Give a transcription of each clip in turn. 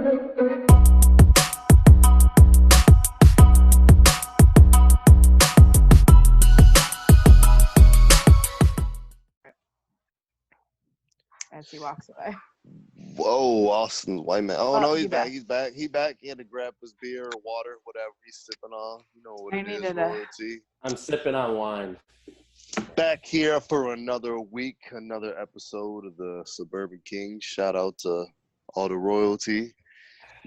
As he walks away. Whoa, Austin's white man. Oh, no, he's back. back. He's back. He back. He had to grab his beer or water, whatever he's sipping on. You know what it is, royalty. I'm sipping on wine. Back here for another week, another episode of the Suburban Kings. Shout out to all the royalty.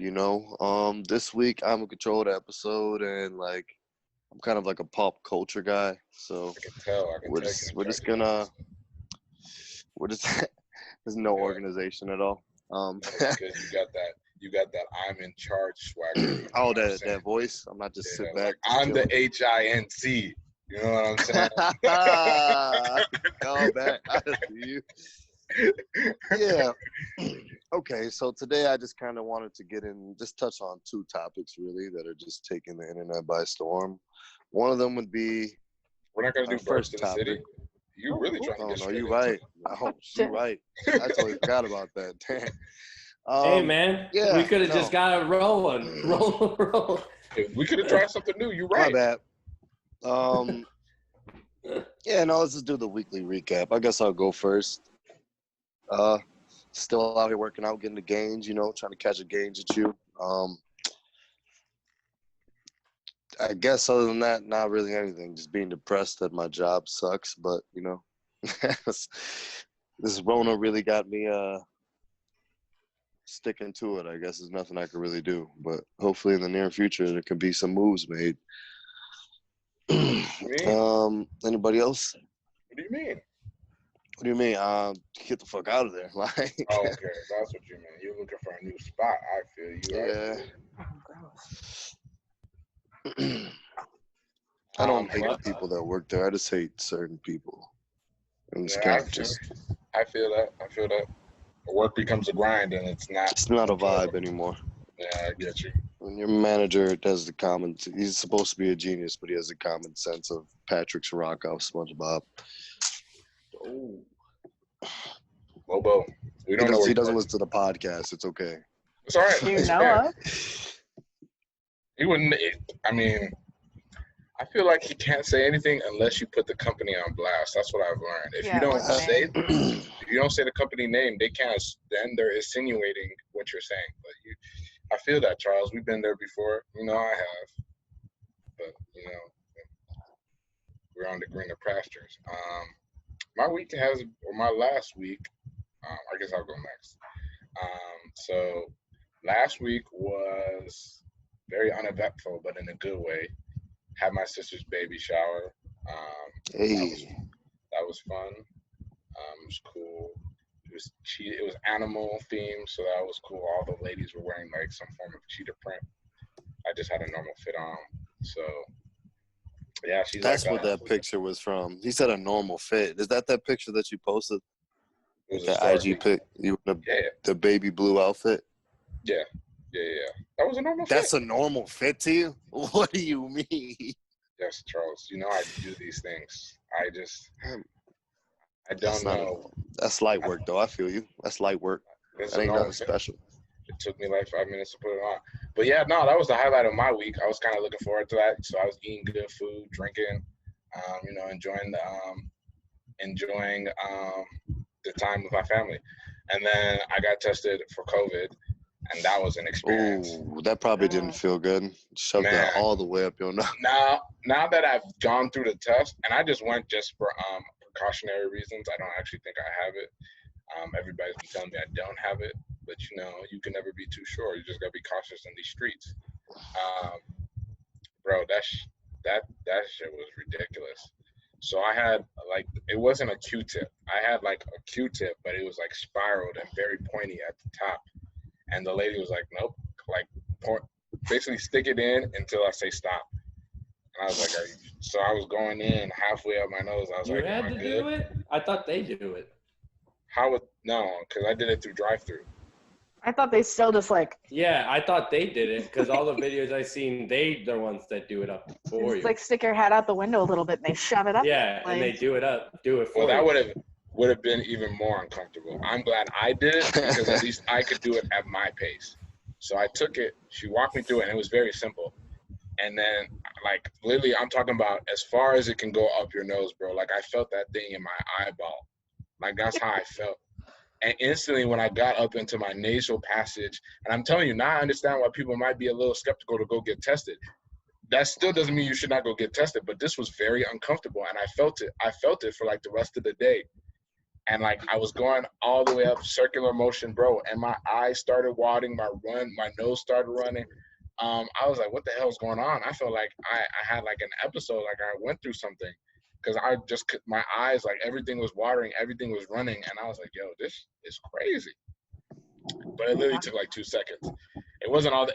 You know, this week I'm in control of the episode, and like I'm kind of like a pop culture guy. So I can tell. we're just gonna. There's no organization at all. Because you got that I'm in charge swagger. Oh, that voice. I'm not just sit back. Like, I'm the HINC. You know what I'm saying? Oh, man. I see you. Yeah. Okay, so today I just kind of wanted to just touch on two topics really that are just taking the internet by storm. One of them would be. We're not gonna do first in the city. You really trying to get straight you're right. Oh, you're right. I totally forgot about that. Damn. Hey, man. Yeah, we could have just got it rolling. Roll. We could have tried something new. You're right. My bad. Yeah, no, let's just do the weekly recap. I guess I'll go first. Still out here working out, getting the gains, you know, trying to catch a gains at you. I guess other than that, not really anything. Just being depressed that my job sucks, but you know, this Rona really got me sticking to it. I guess there's nothing I can really do, but hopefully in the near future there could be some moves made. Anybody else? What do you mean? What do you mean? Get the fuck out of there! Like. Oh, okay, that's what you mean. You're looking for a new spot. I feel you. Yeah. Oh, gross. I don't hate the people that work there. I just hate certain people. I feel that. Work becomes a grind, and it's not a vibe anymore. Yeah, I get you. When your manager does he's supposed to be a genius, but he has the common sense of Patrick Chirac off SpongeBob. Oh, Bobo. We don't know. He doesn't listen to the podcast. It's okay. It's all right. You know. He wouldn't. I mean, I feel like he can't say anything unless you put the company on blast. That's what I've learned. If you don't say the company name, they can't. Then they're insinuating what you're saying. But I feel that, Charles. We've been there before. You know, I have. But you know, we're on the greener pastures. My last week. I guess I'll go next. So last week was very uneventful, but in a good way. Had my sister's baby shower. That was fun. It was cool. It was animal themed, so that was cool. All the ladies were wearing like some form of cheetah print. I just had a normal fit on. So yeah, That's what that picture was from. He said a normal fit. Is that picture that you posted? The IG pic, the baby blue outfit. Yeah. That was a normal fit. That's a normal fit to you? What do you mean? Yes, Charles. You know I do these things. I don't know. That's light work, though. I feel you. That's light work. That ain't nothing special. It took me like 5 minutes to put it on. But yeah, no, that was the highlight of my week. I was kind of looking forward to that. So I was eating good food, drinking, you know, enjoying the time with my family. And then I got tested for COVID, and that was an experience. Ooh, that probably didn't feel good. Shoved that all the way up your nose. Now that I've gone through the test, and I just went just for precautionary reasons. I don't actually think I have it. Everybody's been telling me I don't have it, but you know, you can never be too sure. You just gotta be cautious in these streets. Bro, that shit was ridiculous. So I had it wasn't a Q-tip. I had like a Q-tip, but it was like spiraled and very pointy at the top. And the lady was like, nope, basically stick it in until I say stop. And I was like, so I was going in halfway up my nose. I was like, am I good? Do it? I thought they do it. No, because I did it through drive-through. I thought they still just Yeah, I thought they did it because all the videos I seen, they're the ones that do it up for you. Like stick your head out the window a little bit and they shove it up. Yeah, and they do it for you. Well, that would have been even more uncomfortable. I'm glad I did it because at least I could do it at my pace. So I took it. She walked me through it, and it was very simple. And then, like, literally, I'm talking about as far as it can go up your nose, bro. Like, I felt that thing in my eyeball. Like, that's how I felt. And instantly, when I got up into my nasal passage, and I'm telling you, now I understand why people might be a little skeptical to go get tested. That still doesn't mean you should not go get tested, but this was very uncomfortable, and I felt it. I felt it for, like, the rest of the day. And, like, I was going all the way up, circular motion, bro, and my eyes started watering, my nose started running. I was like, what the hell is going on? I felt like I had like an episode, like I went through something, because my eyes, like everything was watering, everything was running. And I was like, yo, this is crazy. But it literally took like 2 seconds. It wasn't all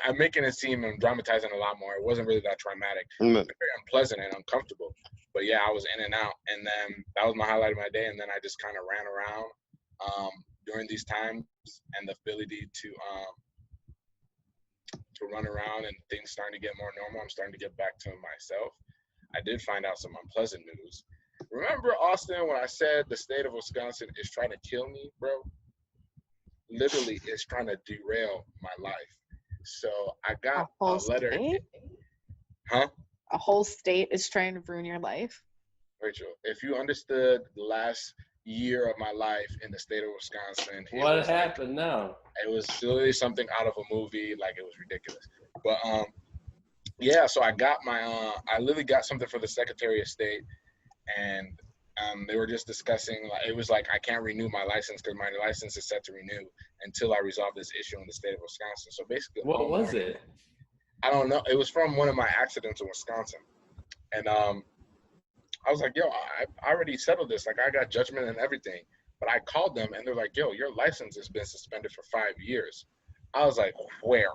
I'm making it seem and dramatizing a lot more. It wasn't really that traumatic. Very unpleasant and uncomfortable. But yeah, I was in and out. And then that was my highlight of my day. And then I just kind of ran around during these times, and the ability to run around and things starting to get more normal. I'm starting to get back to myself. I did find out some unpleasant news. Remember, Austin, when I said the state of Wisconsin is trying to kill me, bro? Literally, it's trying to derail my life. So I got a letter. State? Huh? A whole state is trying to ruin your life? Rachel, if you understood the last year of my life in the state of Wisconsin. What happened now? It was literally something out of a movie. Like, it was ridiculous. But yeah, so I got my I literally got something for the Secretary of State, and they were just discussing, like, it was like I can't renew my license because my license is set to renew until I resolve this issue in the state of Wisconsin. So basically, what was it? I don't know. It was from one of my accidents in Wisconsin, and I was like, yo, I already settled this. Like, I got judgment and everything. But I called them, and they're like, yo, your license has been suspended for 5 years. I was like, where?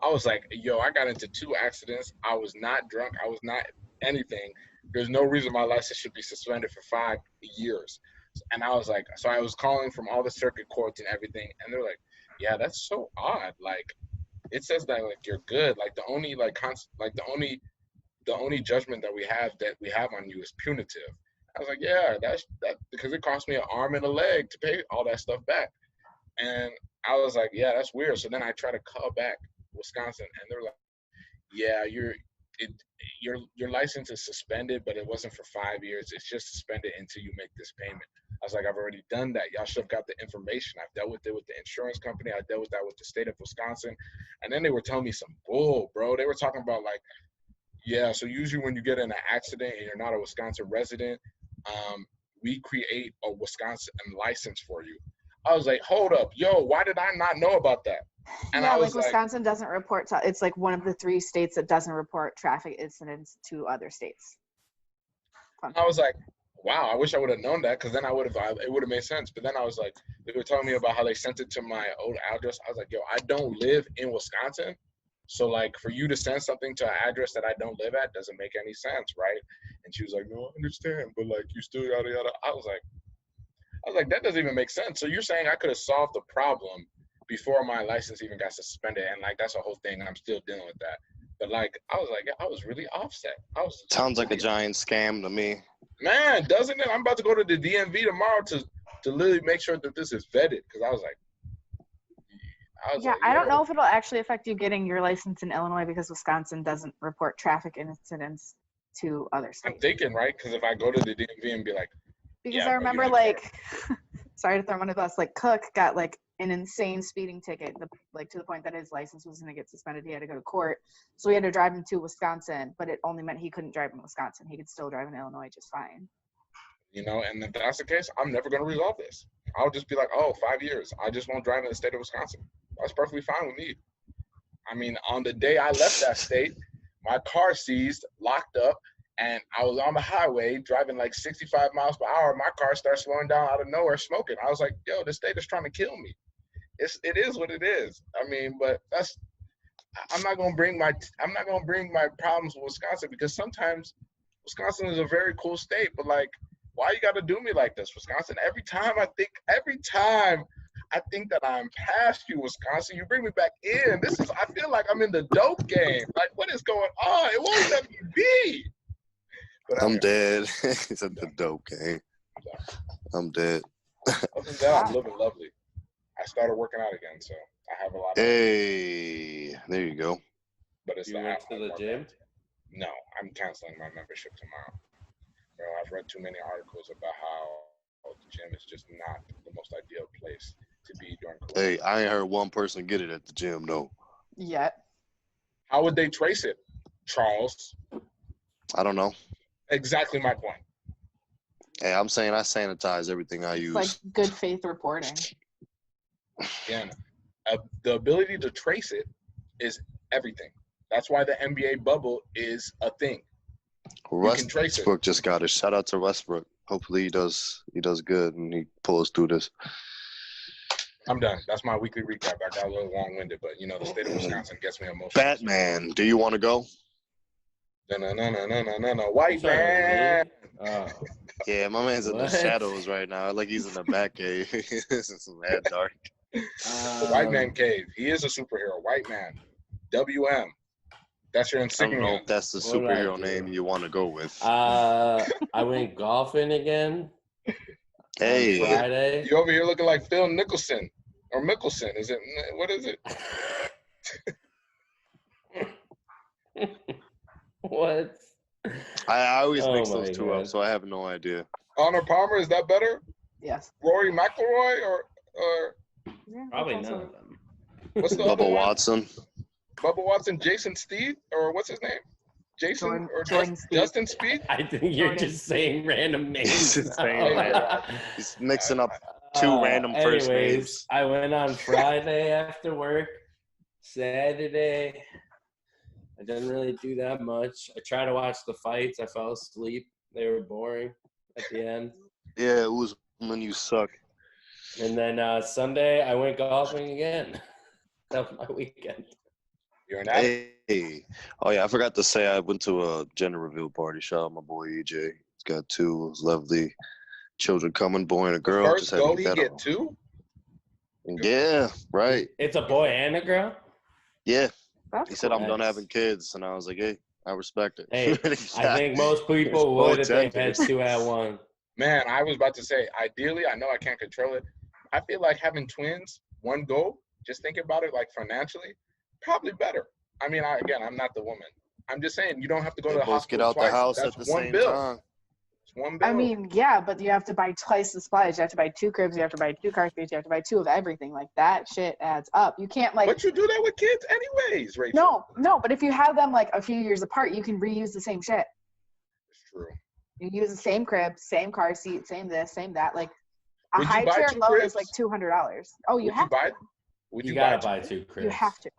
I was like, yo, I got into 2 accidents. I was not drunk. I was not anything. There's no reason my license should be suspended for 5 years. And I was like, so I was calling from all the circuit courts and everything. And they're like, yeah, that's so odd. Like, it says that, like, you're good. Like, the only, like, the only judgment that we have on you is punitive. I was like, yeah, that's because it cost me an arm and a leg to pay all that stuff back. And I was like, yeah, that's weird. So then I tried to call back Wisconsin, and they're like, yeah, your license is suspended, but it wasn't for 5 years. It's just suspended until you make this payment. I was like, I've already done that. Y'all should have got the information. I've dealt with it with the insurance company. I dealt with that with the state of Wisconsin. And then they were telling me some bull, bro. They were talking about, like, yeah, so usually when you get in an accident and you're not a Wisconsin resident, we create a Wisconsin license for you. I was like, hold up, yo, why did I not know about that? And yeah, I was like Wisconsin doesn't report. It's like one of the 3 states that doesn't report traffic incidents to other states. I was like, wow, I wish I would have known that, because then it would have made sense. But then I was like, they were telling me about how they sent it to my old address. I was like, yo, I don't live in Wisconsin. So, like, for you to send something to an address that I don't live at doesn't make any sense, right? And she was like, no, I understand, but, like, you still yada yada. I was like, that doesn't even make sense. So you're saying I could have solved the problem before my license even got suspended, and, like, that's a whole thing, and I'm still dealing with that. But, like, I was like, I was really offset. Sounds like a giant scam to me. Man, doesn't it? I'm about to go to the DMV tomorrow to literally make sure that this is vetted, because I was like, I don't know if it'll actually affect you getting your license in Illinois, because Wisconsin doesn't report traffic incidents to other states. I'm thinking, right? Because if I go to the DMV and be like, because yeah, I remember, like, sorry to throw him under the bus, like, Cook got, like, an insane speeding ticket, like, to the point that his license was going to get suspended. He had to go to court. So he had to drive him to Wisconsin, but it only meant he couldn't drive in Wisconsin. He could still drive in Illinois just fine. You know, and if that's the case, I'm never going to resolve this. I'll just be like, oh, 5 years. I just won't drive in the state of Wisconsin. That's perfectly fine with me. I mean, on the day I left that state, my car seized, locked up, and I was on the highway driving like 65 miles per hour. My car started slowing down out of nowhere, smoking. I was like, yo, the state is trying to kill me. It is what it is. I mean, but I'm not gonna bring my problems with Wisconsin, because sometimes Wisconsin is a very cool state, but, like, why you gotta do me like this, Wisconsin? Every time I think that I'm past you, Wisconsin, you bring me back in. I feel like I'm in the dope game. Like, what is going on? It won't let me be. But I'm dead. It's a dope game. I'm dead. Other than that, I'm living lovely. I started working out again, so I have a lot of Hey, there you go. but it's You the went app to I the work gym? at. No, I'm canceling my membership tomorrow. Bro, I've read too many articles about how the gym is just not the most ideal place to be during Corona. Hey, I ain't heard one person get it at the gym, though. Yet. How would they trace it, Charles? I don't know. Exactly my point. Hey, I'm saying I sanitize everything I It's use. like good faith reporting. Again, the ability to trace it is everything. That's why the NBA bubble is a thing. can trace it. Westbrook just got it. Shout out to Westbrook. Hopefully he does good and he pulls through this. I'm done. That's my weekly recap. I got a little long-winded, but you know the state of Wisconsin gets me emotional. Batman, do you want to go? No. White Sorry, man. Oh. Yeah, my man's in the What? shadows right now. Like he's in the back cave. It's mad dark. The white man cave. He is a superhero. White man. WM. That's your I don't know insignia. if that's the What did I superhero do? name you want to go with. I went golfing again Hey. on Friday. You over here looking like Phil Nicholson or Mickelson. Is it? What is it? What? I always Oh mix my those two God. up, so I have no idea. Honor Palmer. Is that better? Yes. Rory McIlroy or Yeah, Probably that's none also- of them. what's the other Bubba one? Watson. Bubba Watson, Jason Speed, or what's his name? Jason Jordan- or Jordan Speed. Justin Speed? I think you're Jordan. just saying random names. Just saying now. random. He's mixing up two random first anyways, names. I went on Friday after work. Saturday, I didn't really do that much. I tried to watch the fights. I fell asleep. They were boring at the end. Yeah, it was when you suck. And then Sunday, I went golfing again. That was my weekend. You're an addict. Hey. Oh, yeah, I forgot to say I went to a gender reveal party. Shout out my boy EJ. He's got two lovely children coming, boy and a girl. First Just had go, to he bet get on. two. Yeah, right. It's a boy and a girl? Yeah. That's He said, cool. I'm done Nice. having kids. And I was like, hey, I respect it. Hey, I think most people Both would if they had genders. two at one. Man, I was about to say, ideally, I know I can't control it. I feel like having twins, one go, just think about it like financially, probably better. I mean, I'm not the woman. I'm just saying, you don't have to go They to the both hospital get out twice. the house That's at the one same bill. time. It's one bill. I mean, yeah, but you have to buy twice the supplies. You have to buy 2 cribs. You have to buy 2 car seats. You have to buy 2 of everything. Like that shit adds up. You can't like. But you do that with kids anyways, Rachel. No. But if you have them like a few years apart, you can reuse the same shit. It's true. You use the same crib, same car seat, same this, same that. Like a Would you high buy chair 2 load cribs? is like $200. Oh, you Would have you buy? to. Would You you gotta buy buy 2 cribs. You have to.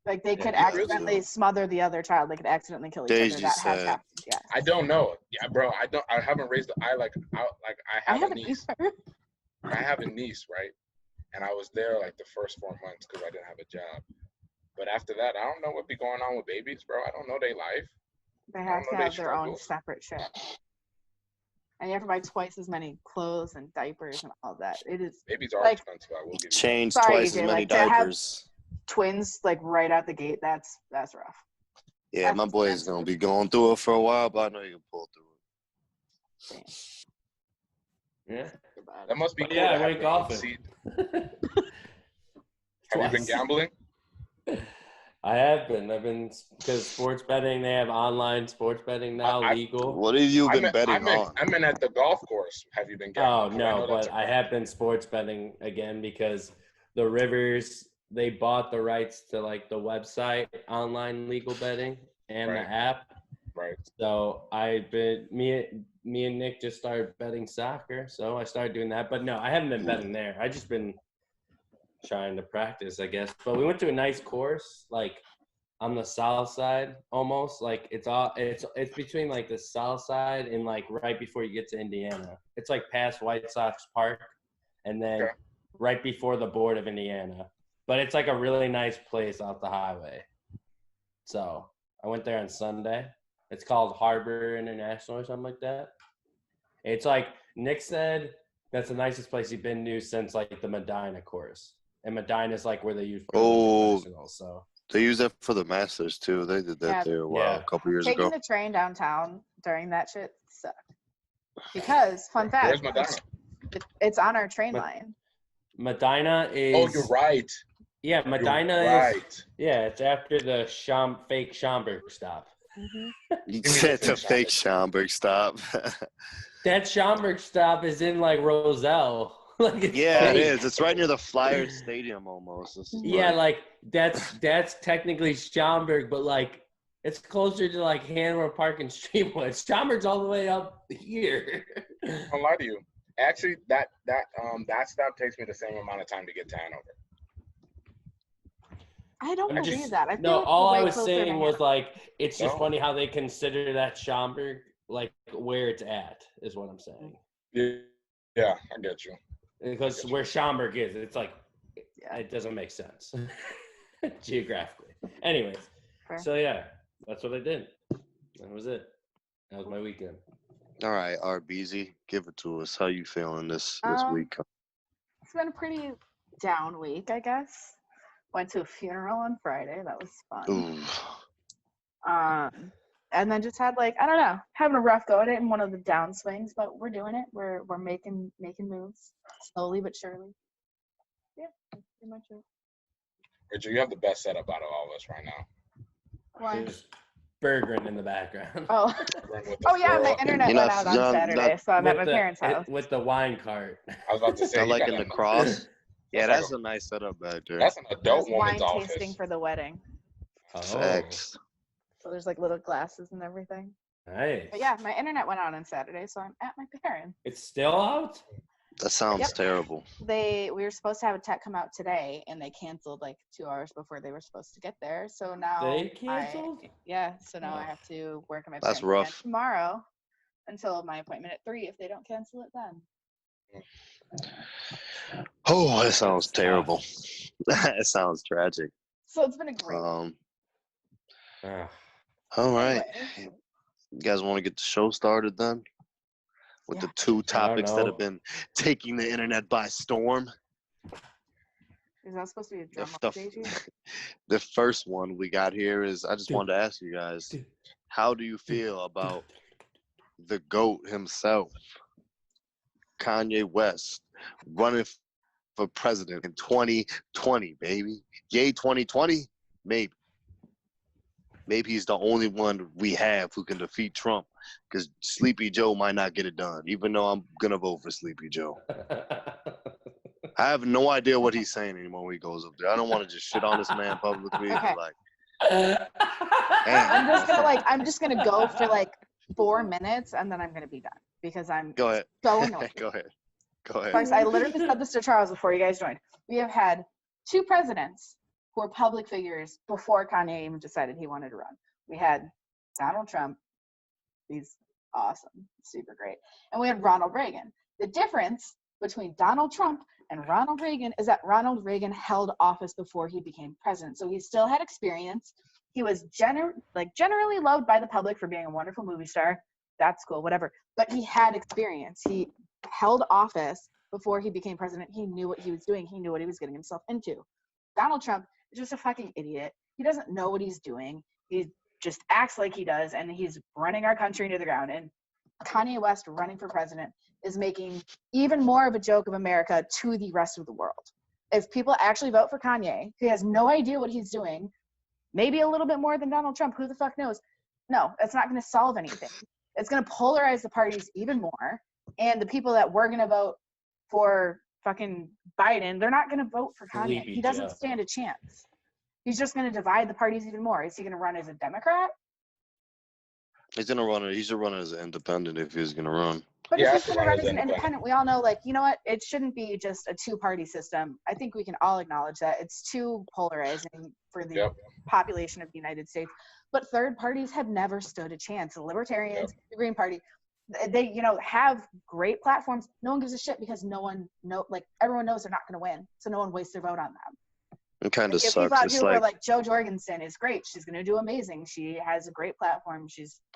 Like they Yeah, could you really accidentally do. smother the other child. They could accidentally kill each Daisy other. That has said- happened. Yeah. I don't know. Yeah, bro. I haven't raised. I I have a haven't niece. either. I have a niece, right? And I was there like the first 4 months because I didn't have a job. But after that, I don't know what be going on with babies, bro. I don't know their life. They I have don't to know have they their own struggles. separate shit. And you have to buy twice as many clothes and diapers and all that. It is Babies are Like- expensive. I will give you. Change Sorry, twice EJ, as many like, to have- diapers. twins like right out the gate. That's rough. Yeah, that's my boy is going to be going through it for a while, but I know he can pull through it. Yeah. That must be But cool. yeah, to I have went your own golfing. seat. Have you been Twice. gambling? I have been. I've been because sports betting. They have online sports betting now, I- legal. What have you been I betting meant, on? I meant at the golf course. Have you been Oh gambling? 'Cause I no, know that's but a I crime. have been sports betting again because the Rivers they bought the rights to like the website online legal betting and Right. the app. Right. So I've been me and Nick just started betting soccer, so I started doing that. But no, I haven't been betting there. I just been trying to practice, I guess. But we went to a nice course, like on the south side, almost like it's between like the south side and like right before you get to Indiana. It's like past White Sox Park, and then Okay. right before the board of Indiana. But it's like a really nice place off the highway. So I went there on Sunday. It's called Harbor International or something like that. It's like Nick said that's the nicest place he's been to since like the Medina course. And Medina is like where they use professionals. So They use that for the Masters, too. They did that Yeah. there a while, Yeah. a couple years Taking ago. the train downtown during that shit sucked. Because fun fact, Where's Madonna? it's on our train But- line. Medina is Oh, you're right. Yeah, You're Medina is. right. Yeah, it's after the fake Schaumburg stop. You Give me said the the fake Schaumburg stop. That Schaumburg stop is in like Roselle. Like it's Yeah, fake. it is. It's right near the Flyers Stadium almost. This is Yeah, like, that's technically Schaumburg, but like it's closer to like Hanover Park and Streamwood. Schaumburg's all the way up here. I don't lie to you. Actually, that stop takes me the same amount of time to get to Hanover. I don't I'm believe just- that. I feel No, like all we're I way was closer saying to was Hanover. like it's just No. funny how they consider that Schaumburg like where it's at is what I'm saying. Yeah, I get you. Because where Schaumburg is, it's like Yeah. it doesn't make sense geographically. Anyways, Fair. so yeah, that's what I did. That was it. That was my weekend. all right, RBZ, give it to us. How you feeling this week? It's been a pretty down week, I guess. Went to a funeral on Friday. That was fun. Ooh. And then just had like, I don't know, having a rough go at it in one of the down swings, but we're doing it. We're making moves slowly but surely. Yeah, that's pretty much it. Richard, you have the best setup out of all of us right now. Why? There's burgering in the background. Oh, With the oh yeah, my swirl. internet You're went not- out you're on not- Saturday, so I'm at my With parents' house. with the wine cart. I was about to say, I you like got in the a- cross. Yeah, That's that's like a nice setup back there. That's an There's adult wine woman's tasting office. for the wedding. Oh, Facts. So there's like little glasses and everything. nice. But yeah, my internet went out on Saturday, so I'm at my parents. It's still out? That sounds Yep. terrible. We were supposed to have a tech come out today, and they canceled like 2 hours before they were supposed to get there. So now They canceled? so now I have to work at my That's parents' rough. again tomorrow until my appointment at 3 if they don't cancel it then. Oh, that sounds That's tough. terrible. That sounds tragic. So it's been a great Ah. All right. Anyway. You guys want to get the show started then? With Yeah. the two topics that know. have been taking the internet by storm. Is that supposed to be a drum The, roll, JG? the first one we got here is I just wanted to ask you guys, how do you feel about the GOAT himself, Kanye West, running for president in 2020, baby? Yay, 2020? Maybe. Maybe he's the only one we have who can defeat Trump, because Sleepy Joe might not get it done, even though I'm going to vote for Sleepy Joe. I have no idea what he's saying anymore when he goes up there. I don't want to just shit on this man publicly. Okay. But like, I'm just gonna go for like 4 minutes and then I'm gonna be done because I'm go ahead. so annoyed. Go ahead. Go ahead. Folks, I literally said this to Charles before you guys joined. We have had 2 presidents who were public figures before Kanye even decided he wanted to run. We had Donald Trump. He's awesome, super great. And we had Ronald Reagan. The difference between Donald Trump and Ronald Reagan is that Ronald Reagan held office before he became president. So he still had experience. He was generally loved by the public for being a wonderful movie star. That's cool, whatever. But he had experience. He held office before he became president. He knew what he was doing. He knew what he was getting himself into. Donald Trump is just a fucking idiot. He doesn't know what he's doing. He just acts like he does, and he's running our country into the ground. And Kanye West running for president is making even more of a joke of America to the rest of the world. If people actually vote for Kanye, who has no idea what he's doing, maybe a little bit more than Donald Trump, who the fuck knows? No, that's not going to solve anything. It's going to polarize the parties even more. And the people that were going to vote for fucking Biden, they're not going to vote for Kanye. Sleepy He doesn't Joe. stand a chance. He's just going to divide the parties even more. Is he going to run as a Democrat? He's gonna run it. He should run as an independent if he's gonna run. But Yeah, I if he's should going to run run as as an independent. independent, we all know, like, you know what? It shouldn't be just a 2-party system. I think we can all acknowledge that. It's too polarizing for the Yep. population of the United States. But third parties have never stood a chance. The Libertarians, the Green Party, they, have great platforms. No one gives a shit because everyone knows they're not going to win. So no one wastes their vote on them. It kind of If people sucks. out It's here were like, like, Jo Jorgensen is great. She's going to do amazing. She has a great platform.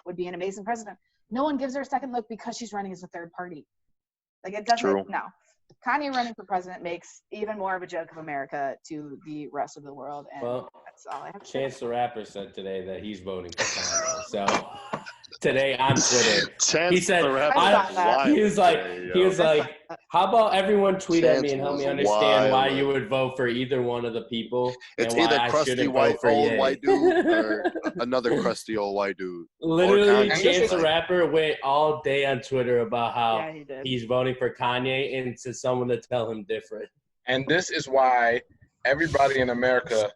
Would be an amazing president. No one gives her a second look because she's running as a third party. Like, it doesn't, True. no. Kanye running for president makes even more of a joke of America to the rest of the world. And Well, That's all I have to say. Chance the Rapper said today that he's voting for Kanye. So today on Twitter, Chance he said, the Rapper I is saw that. wild he was like, today, he yo. was like, how about everyone tweet at me and help Chance me was understand why wild. you would vote for either one of the people It's and why either I crusty shouldn't white vote for old Ye. white dude or another crusty old white dude. Literally, Kanye. Chance the Like, Rapper went all day on Twitter about how Yeah, he did. he's voting for Kanye and to someone to tell him different. And this is why everybody in America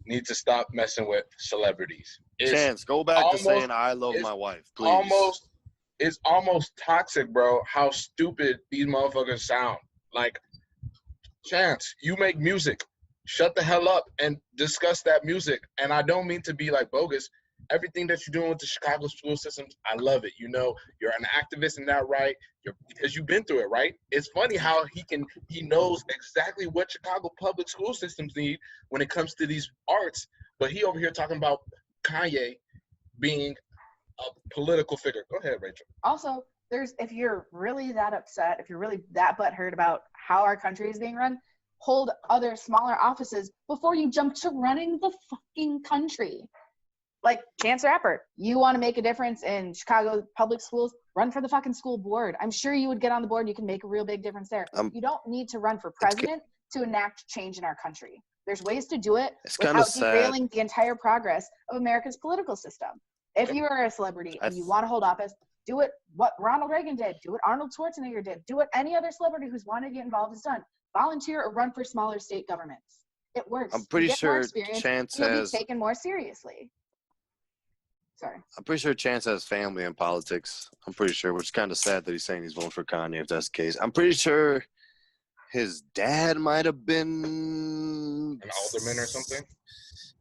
needs to stop messing with celebrities. Chance, go back to almost- saying I love it's my wife, please. It's almost toxic, bro, how stupid these motherfuckers sound. Like, Chance, you make music. Shut the hell up and discuss that music. And I don't mean to be like bogus. Everything that you're doing with the Chicago school systems, I love it. You know, you're an activist in that, right? Because you've been through it, right? It's funny how he knows exactly what Chicago public school systems need when it comes to these arts. But he over here talking about Kanye being a political figure. Go ahead, Rachel. Also, if you're really that upset, if you're really that butthurt about how our country is being run, hold other smaller offices before you jump to running the fucking country. Like Chance the Rapper, you want to make a difference in Chicago public schools, run for the fucking school board. I'm sure you would get on the board. You can make a real big difference there. You don't need to run for president to enact change in our country. There's ways to do it without derailing the entire progress of America's political system. If you are a celebrity and you want to hold office, do it what Ronald Reagan did. Do what Arnold Schwarzenegger did. Do what any other celebrity who's wanted to get involved has done. Volunteer or run for smaller state governments. It works. I'm pretty sure Chance you'll has be taken more seriously. Sorry. I'm pretty sure Chance has family in politics. I'm pretty sure, which is kind of sad that he's saying he's voting for Kanye if that's the case. I'm pretty sure his dad might have been an alderman or something.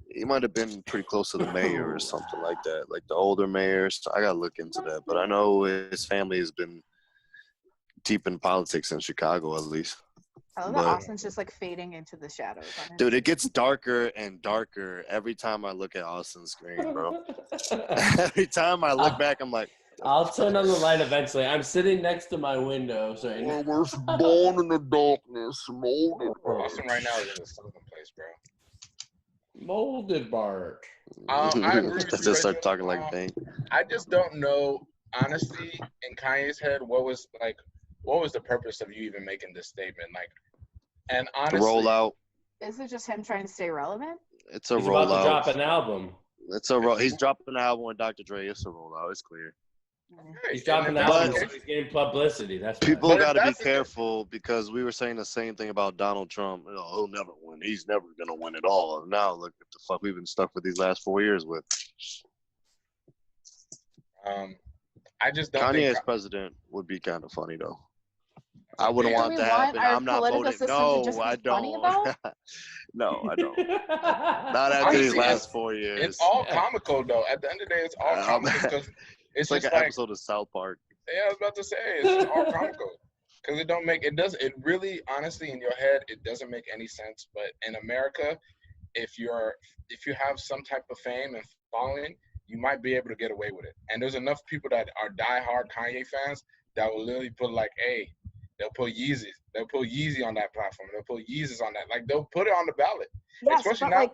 He might have been pretty close to the mayor or something like that, like the older mayors. I gotta look into that, but I know his family has been deep in politics in Chicago, at least. I love that Austin's just like fading into the shadows. Dude, it gets darker and darker every time I look at Austin's screen, bro. Every time I look back, I'm like, I'll turn on the light eventually. I'm sitting next to my window, so we're born in the darkness, molded. Austin right now is in a southern place, bro. Molded bark. I agree with you, just start Rachel. talking like Bang. I just don't know, honestly, in Kanye's head, what was the purpose of you even making this statement? Like, and honestly, The rollout. Is it just him trying to stay relevant? It's a He's about to rollout. drop an album. He's dropping an album with Dr. Dre. It's a rollout. It's clear. He's dropping an album, so he's getting publicity. That's People why. got to be careful because we were saying the same thing about Donald Trump. You know, he'll never win. He's never gonna win it all. And now look at the fuck we've been stuck with these last 4 years with. I just don't Kanye think as president would be kind of funny though. I wouldn't want we to want happen. our I'm not political voting. system to No, just be I funny don't. about? No, I don't. Not after these last 4 years. it's all comical though. At the end of the day, it's all comical because It's it's like just an episode of South Park. Yeah, I was about to say it's all comical because it really, honestly, in your head, it doesn't make any sense. But in America, if you have some type of fame and following, you might be able to get away with it. And there's enough people that are diehard Kanye fans that will literally put like, hey, they'll put Yeezy on that platform. They'll put Yeezys on that. Like they'll put it on the ballot. Yes, Especially but now, like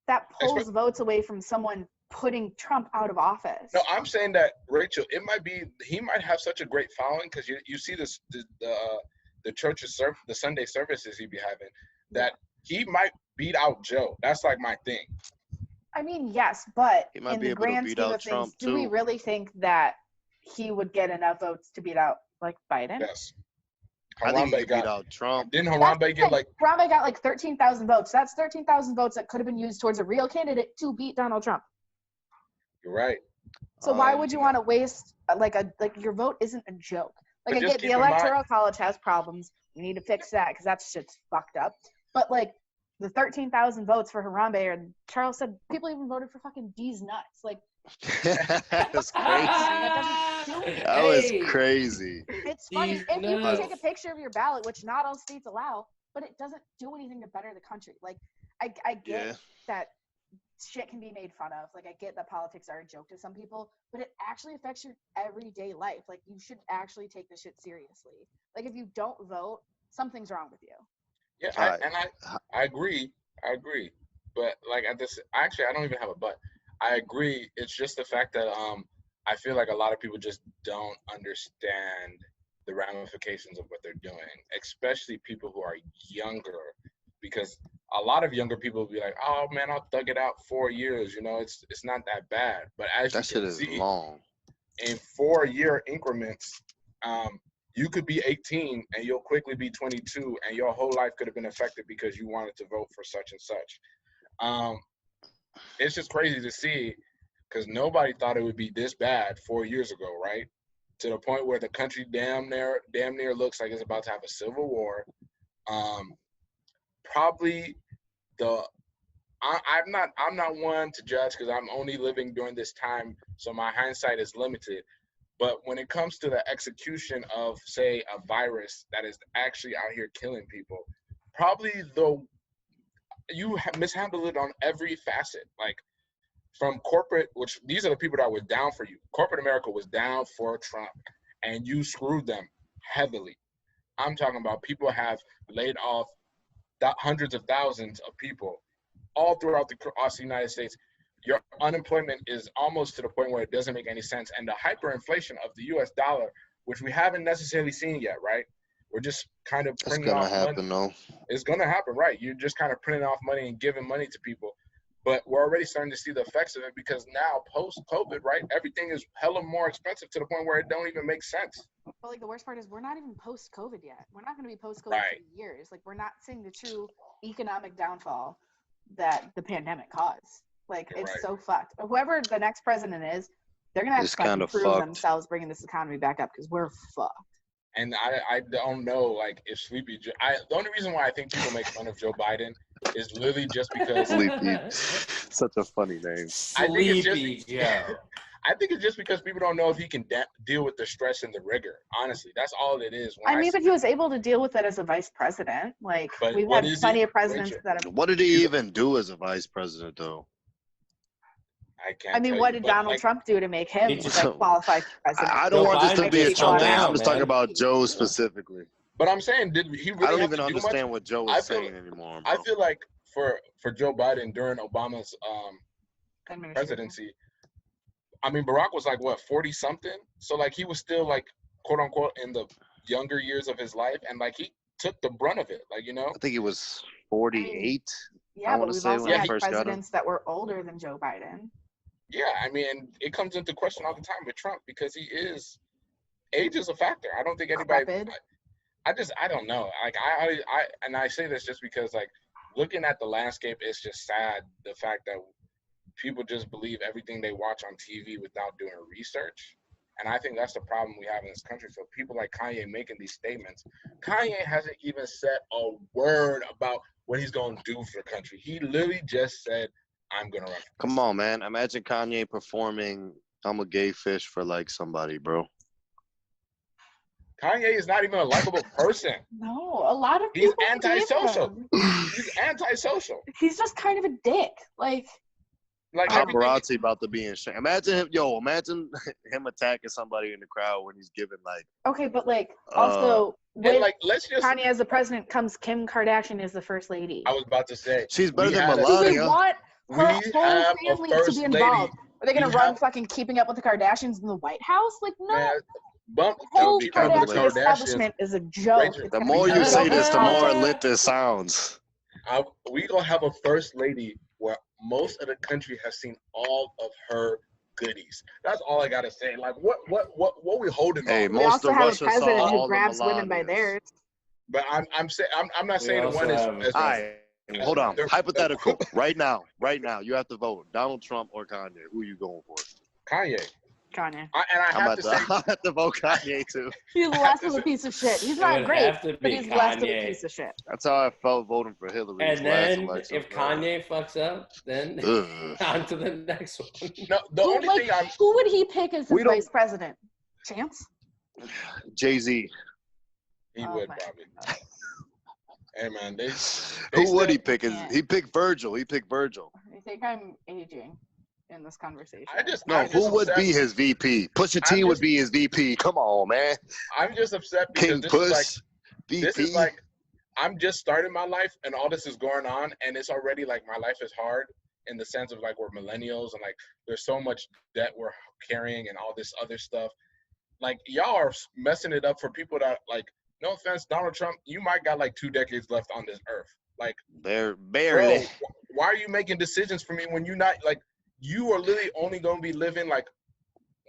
that pulls votes away from someone putting Trump out of office. No, I'm saying that, Rachel, he might have such a great following because you see the church's the Sunday services he be having, that he might beat out Joe. That's like my thing. I mean, yes, but He might in be the able to grand beat scheme out of things, Trump, do we too. really think that he would get enough votes to beat out like Biden? Yes. I think he Harambe could beat out Trump. Didn't Harambe get like Harambe got like 13,000 votes. That's 13,000 votes that could have been used towards a real candidate to beat Donald Trump. You're right. So why would you want to waste like your vote isn't a joke. Like I just get the keep in mind- Electoral College has problems. We need to fix that because that shit's fucked up. But like the 13,000 votes for Harambe, and Charles said people even voted for fucking D's nuts. Like That's crazy. That was crazy. it's funny These if you can nuts. take a picture of your ballot, which not all states allow, but it doesn't do anything to better the country. Like I get Yeah. that shit can be made fun of. Like I get that politics are a joke to some people, but it actually affects your everyday life. Like you should actually take this shit seriously. Like if you don't vote, something's wrong with you. Yeah, Alright. I agree. but like at this, actually, I don't even have a but. I agree. It's just the fact that I feel like a lot of people just don't understand the ramifications of what they're doing, especially people who are younger, because a lot of younger people will be like, "Oh man, I'll thug it out 4 years. You know, it's not that bad." But as That you shit can is see, long. in 4-year increments, you could be 18 and you'll quickly be 22, and your whole life could have been affected because you wanted to vote for such and such. It's just crazy to see, because nobody thought it would be this bad 4 years ago, right? To the point where the country damn near looks like it's about to have a civil war. Probably the I'm not one to judge because I'm only living during this time, so my hindsight is limited. But when it comes to the execution of, say, a virus that is actually out here killing people, probably you mishandled it on every facet. Like from corporate, which these are the people that were down for you. Corporate America was down for Trump, and you screwed them heavily. I'm talking about people have laid off hundreds of thousands of people all throughout across the United States. Your unemployment is almost to the point where it doesn't make any sense. And the hyperinflation of the US dollar, which we haven't necessarily seen yet, right? We're just kind of It's printing gonna off happen money. though. It's going to happen, right? You're just kind of printing off money and giving money to people. But we're already starting to see the effects of it because now, post-COVID, right, everything is hella more expensive to the point where it don't even make sense. But like the worst part is we're not even post-COVID yet. We're not going to be post-COVID Right. for years. Like we're not seeing the true economic downfall that the pandemic caused. Like You're it's right. so fucked. Whoever the next president is, they're gonna have It's to fucking kinda prove fucked. themselves bringing this economy back up because we're fucked. And I don't know, like, if Sleepy Joe, the only reason why I think people make fun of Joe Biden is literally just because Sleepy. Such a funny name. Sleepy Joe. I think it's just because people don't know if he can deal with the stress and the rigor. Honestly, that's all it is. I mean, but he was able to deal with it as a vice president. Like But we've what had is plenty he? of presidents Richard, that have. What did he even do as a vice president though? I can't. I mean, tell what you, did but, Donald like, Trump do to make him He just- like qualify for president? I don't Joe want this to Biden be a gets Trump hung thing. out, I'm just talking man. about Joe specifically. But I'm saying, did he really I don't have even to do much? understand what Joe I was feel- saying anymore, bro. I feel like for Joe Biden during Obama's Administration. presidency, I mean, Barack was like what, 40 something, so like he was still like quote unquote in the younger years of his life, and like he took the brunt of it, like, you know. I think he was 48. Yeah, I but wanna we've say also when I had first got him. presidents that were older than Joe Biden. Yeah, I mean, it comes into question all the time with Trump because age is a factor. I don't think anybody. Decrepit. I don't know. Like I say this just because like looking at the landscape, it's just sad the fact that people just believe everything they watch on TV without doing research. And I think that's the problem we have in this country. So people like Kanye making these statements. Kanye hasn't even said a word about what he's going to do for the country. He literally just said, I'm going to run. Come on, man. Imagine Kanye performing I'm a gay fish for like somebody, bro. Kanye is not even a likable person. No, a lot of He's people hate antisocial. him. He's antisocial. He's just kind of a dick. Like Like everything. Paparazzi about to be in shame. Imagine him attacking somebody in the crowd when he's giving like okay, but like also And with like, let's just. Kanye as the president comes Kim Kardashian as the first lady. I was about to say. she's better we than had a- Do Melania. they want We her have whole a family to first be lady. involved? Are they gonna We run have- fucking Keeping Up with the Kardashians in the White House? Like no. Man, bump The whole be Keeping Up with the Kardashian Kardashians. establishment is a joke. Rachel, It's The gonna more be you have say a- this, the more politics. lit this sounds. we gonna have a first lady where most of the country has seen all of her goodies. That's all I gotta say. Like, what we holding Hey, on? We most also of have a Russia saw president all who the grabs women by Melanias. theirs. But I'm not We saying also one is. have- is All right, hold on. They're- Hypothetical. Right now, you have to vote. Donald Trump or Kanye. Who you going for? Kanye. Kanye. I have to say. I have to vote Kanye too. He's less of a piece of shit. He's It not would great, have to but be he's less of a Kanye. piece of shit. That's how I felt voting for Hillary. And last then election, if bro. Kanye fucks up, then Ugh. on to the next one. No, the Who, only like, thing I'm. who would he pick as We his don't- vice president? Chance? Jay-Z. He Oh would my probably. God. Hey man, they Who would he said- pick? Yeah. He picked Virgil. I think I'm aging in this conversation. I just No, I'm who just would upset. be his VP? Pusha T I'm would just- be his VP. Come on, man. I'm just upset because King this Push. is like VP. this is like I'm just starting my life, and all this is going on, and it's already like my life is hard in the sense of like we're millennials, and like there's so much debt we're carrying and all this other stuff. Like y'all are messing it up for people that like. No offense, Donald Trump, you might got like 2 decades left on this earth. Like, barely. Bro, why are you making decisions for me when you're not like you are literally only going to be living like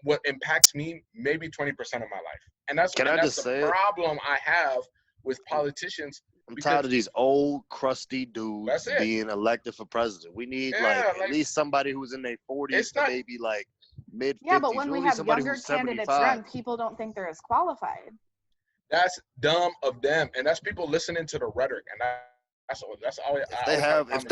what impacts me maybe 20% of my life, and that's the problem I have with politicians. I'm tired of these old crusty dudes being elected for president. We need like at least somebody who's in their 40s to maybe like mid 50s. Yeah, but when we have younger candidates run, people don't think they're as qualified. That's dumb of them, and that's people listening to the rhetoric, and that's all. If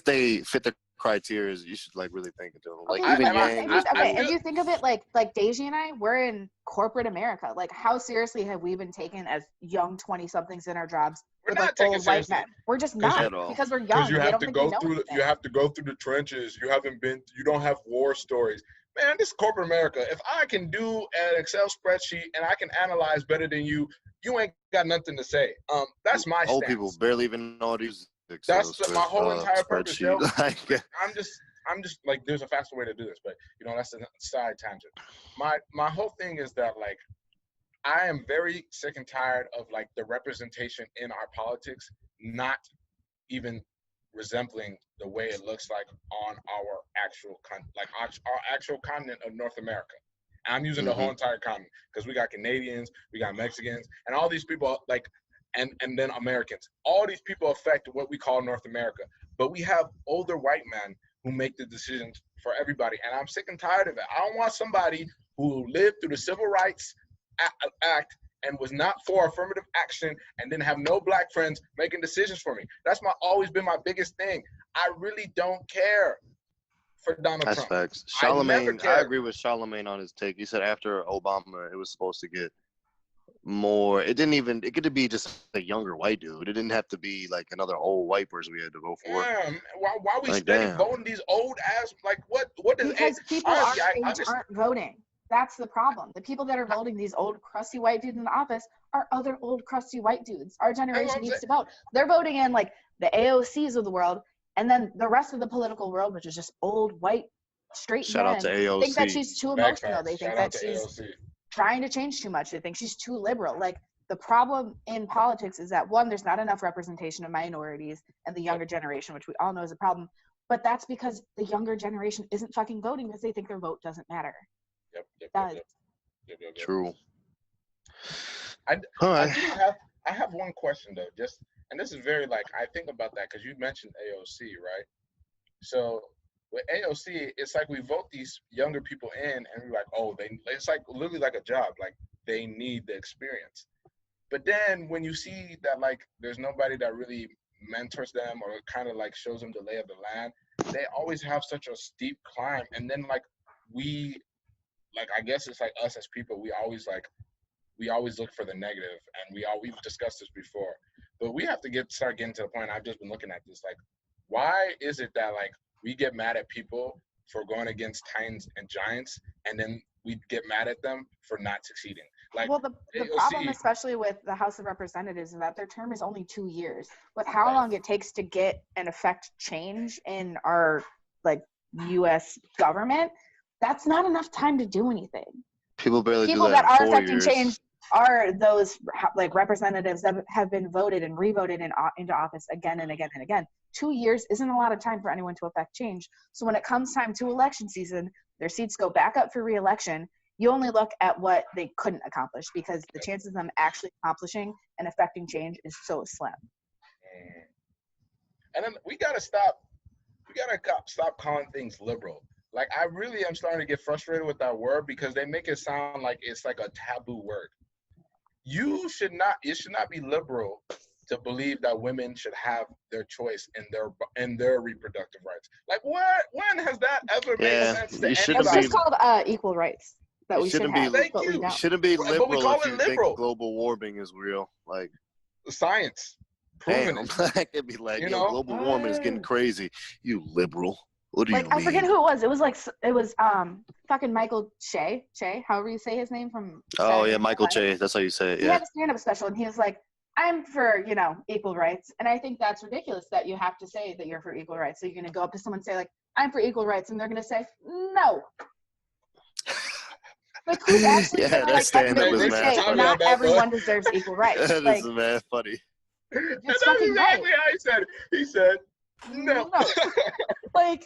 they fit the criteria, you should like really think into them. Like if you think of it like Deji and I, we're in corporate America. Like, how seriously have we been taken as young 20-somethings in our jobs with like old white men? We're just not, because we're young. Because you have to go through the trenches. You don't have war stories. Man, this is corporate America. If I can do an Excel spreadsheet and I can analyze better than you, you ain't got nothing to say. That's my stance. Old people barely even know these Excel That's my whole entire purpose, yo. I'm just like, there's a faster way to do this, but that's a side tangent. My whole thing is that like, I am very sick and tired of like the representation in our politics not even resembling the way it looks like on our actual continent of North America. And I'm using the whole entire continent because we got Canadians, we got Mexicans, and all these people like, and then Americans. All these people affect what we call North America. But we have older white men who make the decisions for everybody, and I'm sick and tired of it. I don't want somebody who lived through the Civil Rights Act and was not for affirmative action and didn't have no black friends making decisions for me. That's always been my biggest thing. I really don't care for Donald Trump. That's facts. Charlemagne, I agree with Charlemagne on his take. He said after Obama, it was supposed to get more. It could be just a younger white dude. It didn't have to be like another old white person we had to vote for. Yeah, why we like, voting these old ass, like what is because people our age aren't voting. That's the problem. The people that are voting these old crusty white dudes in the office are other old crusty white dudes. Our generation needs to vote. They're voting in like the AOCs of the world, and then the rest of the political world, which is just old white straight men, out to AOC. think that she's too emotional. They think that she's trying to change too much. They think she's too liberal. Like, the problem in politics is that, one, there's not enough representation of minorities and the younger generation, which we all know is a problem. But that's because the younger generation isn't fucking voting because they think their vote doesn't matter. Yep. True. I have one question though, and this is very like, I think about that because you mentioned AOC, right? So with AOC, it's like we vote these younger people in and we're like, oh, it's like literally like a job, like they need the experience. But then when you see that like there's nobody that really mentors them or kind of like shows them the lay of the land, they always have such a steep climb. And then like I guess it's like us as people, we always look for the negative, and we've discussed this before, but we have to start getting to the point. I've just been looking at this, like, why is it that like we get mad at people for going against Titans and Giants, and then we get mad at them for not succeeding? Like, well, the problem, especially with the House of Representatives, is that their term is only 2 years. With how long it takes to get and affect change in our like U.S. government, that's not enough time to do anything. People barely do that. People that are affecting change are those like representatives that have been voted and re-voted into office again and again and again. 2 years isn't a lot of time for anyone to affect change. So when it comes time to election season, their seats go back up for re-election. You only look at what they couldn't accomplish because the chances of them actually accomplishing and affecting change is so slim. And then we gotta stop calling things liberal. Like, I really am starting to get frustrated with that word because they make it sound like it's like a taboo word. It should not be liberal to believe that women should have their choice in their reproductive rights. Like, what? When has that ever made sense to anybody? It's just called equal rights that we should have. Thank you. It shouldn't be liberal if you think global warming is real. Like, science. Proven it. I can be like, global warming is getting crazy. You liberal. What do you mean? I forget who it was. It was fucking Michael Che, however you say his name from. Oh yeah, Michael Che. That's how you say it. Yeah. He had a stand-up special, and he was like, I'm for, equal rights. And I think that's ridiculous that you have to say that you're for equal rights. So you're going to go up to someone and say, like, I'm for equal rights. And they're going to say, no. Like, who's actually Yeah, going to, that stand-up admit is to mad say, funny. not everyone deserves equal rights? That Like, is mad funny. it's That's fucking exactly right. how he said it. He said, no. Like,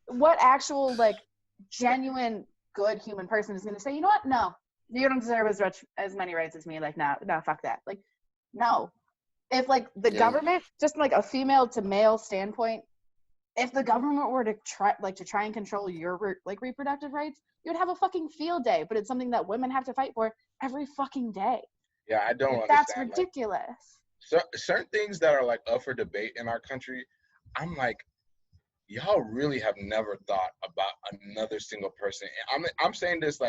what actual, genuine good human person is going to say, you know what? No, you don't deserve as many rights as me. Like, no, fuck that. Like, no. If, the government, just, a female to male standpoint, if the government were to try and control your, reproductive rights, you'd have a fucking field day. But it's something that women have to fight for every fucking day. Yeah, I don't understand. That's ridiculous. Certain things that are, up for debate in our country, I'm like, y'all really have never thought about another single person. I'm saying this,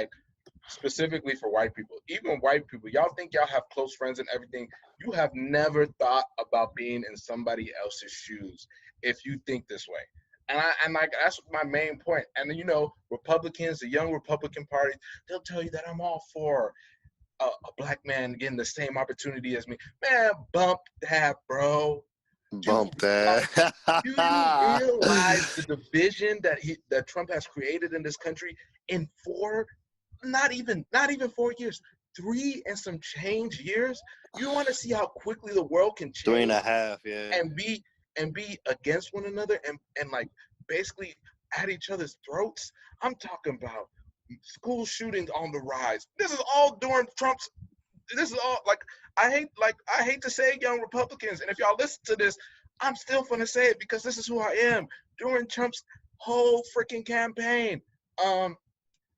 specifically for white people. Even white people, y'all think y'all have close friends and everything. You have never thought about being in somebody else's shoes if you think this way. And that's my main point. And Republicans, the young Republican party, they'll tell you that I'm all for a black man getting the same opportunity as me. Man, bump that, bro. Bump that. Do you realize the division that Trump has created in this country in not even 4 years, 3 and some change years? You want to see how quickly the world can change 3.5, yeah. and be against one another and basically at each other's throats? I'm talking about school shootings on the rise. This is all during Trump's. This is all I hate to say young Republicans, and if y'all listen to this, I'm still gonna say it because this is who I am. During Trump's whole freaking campaign,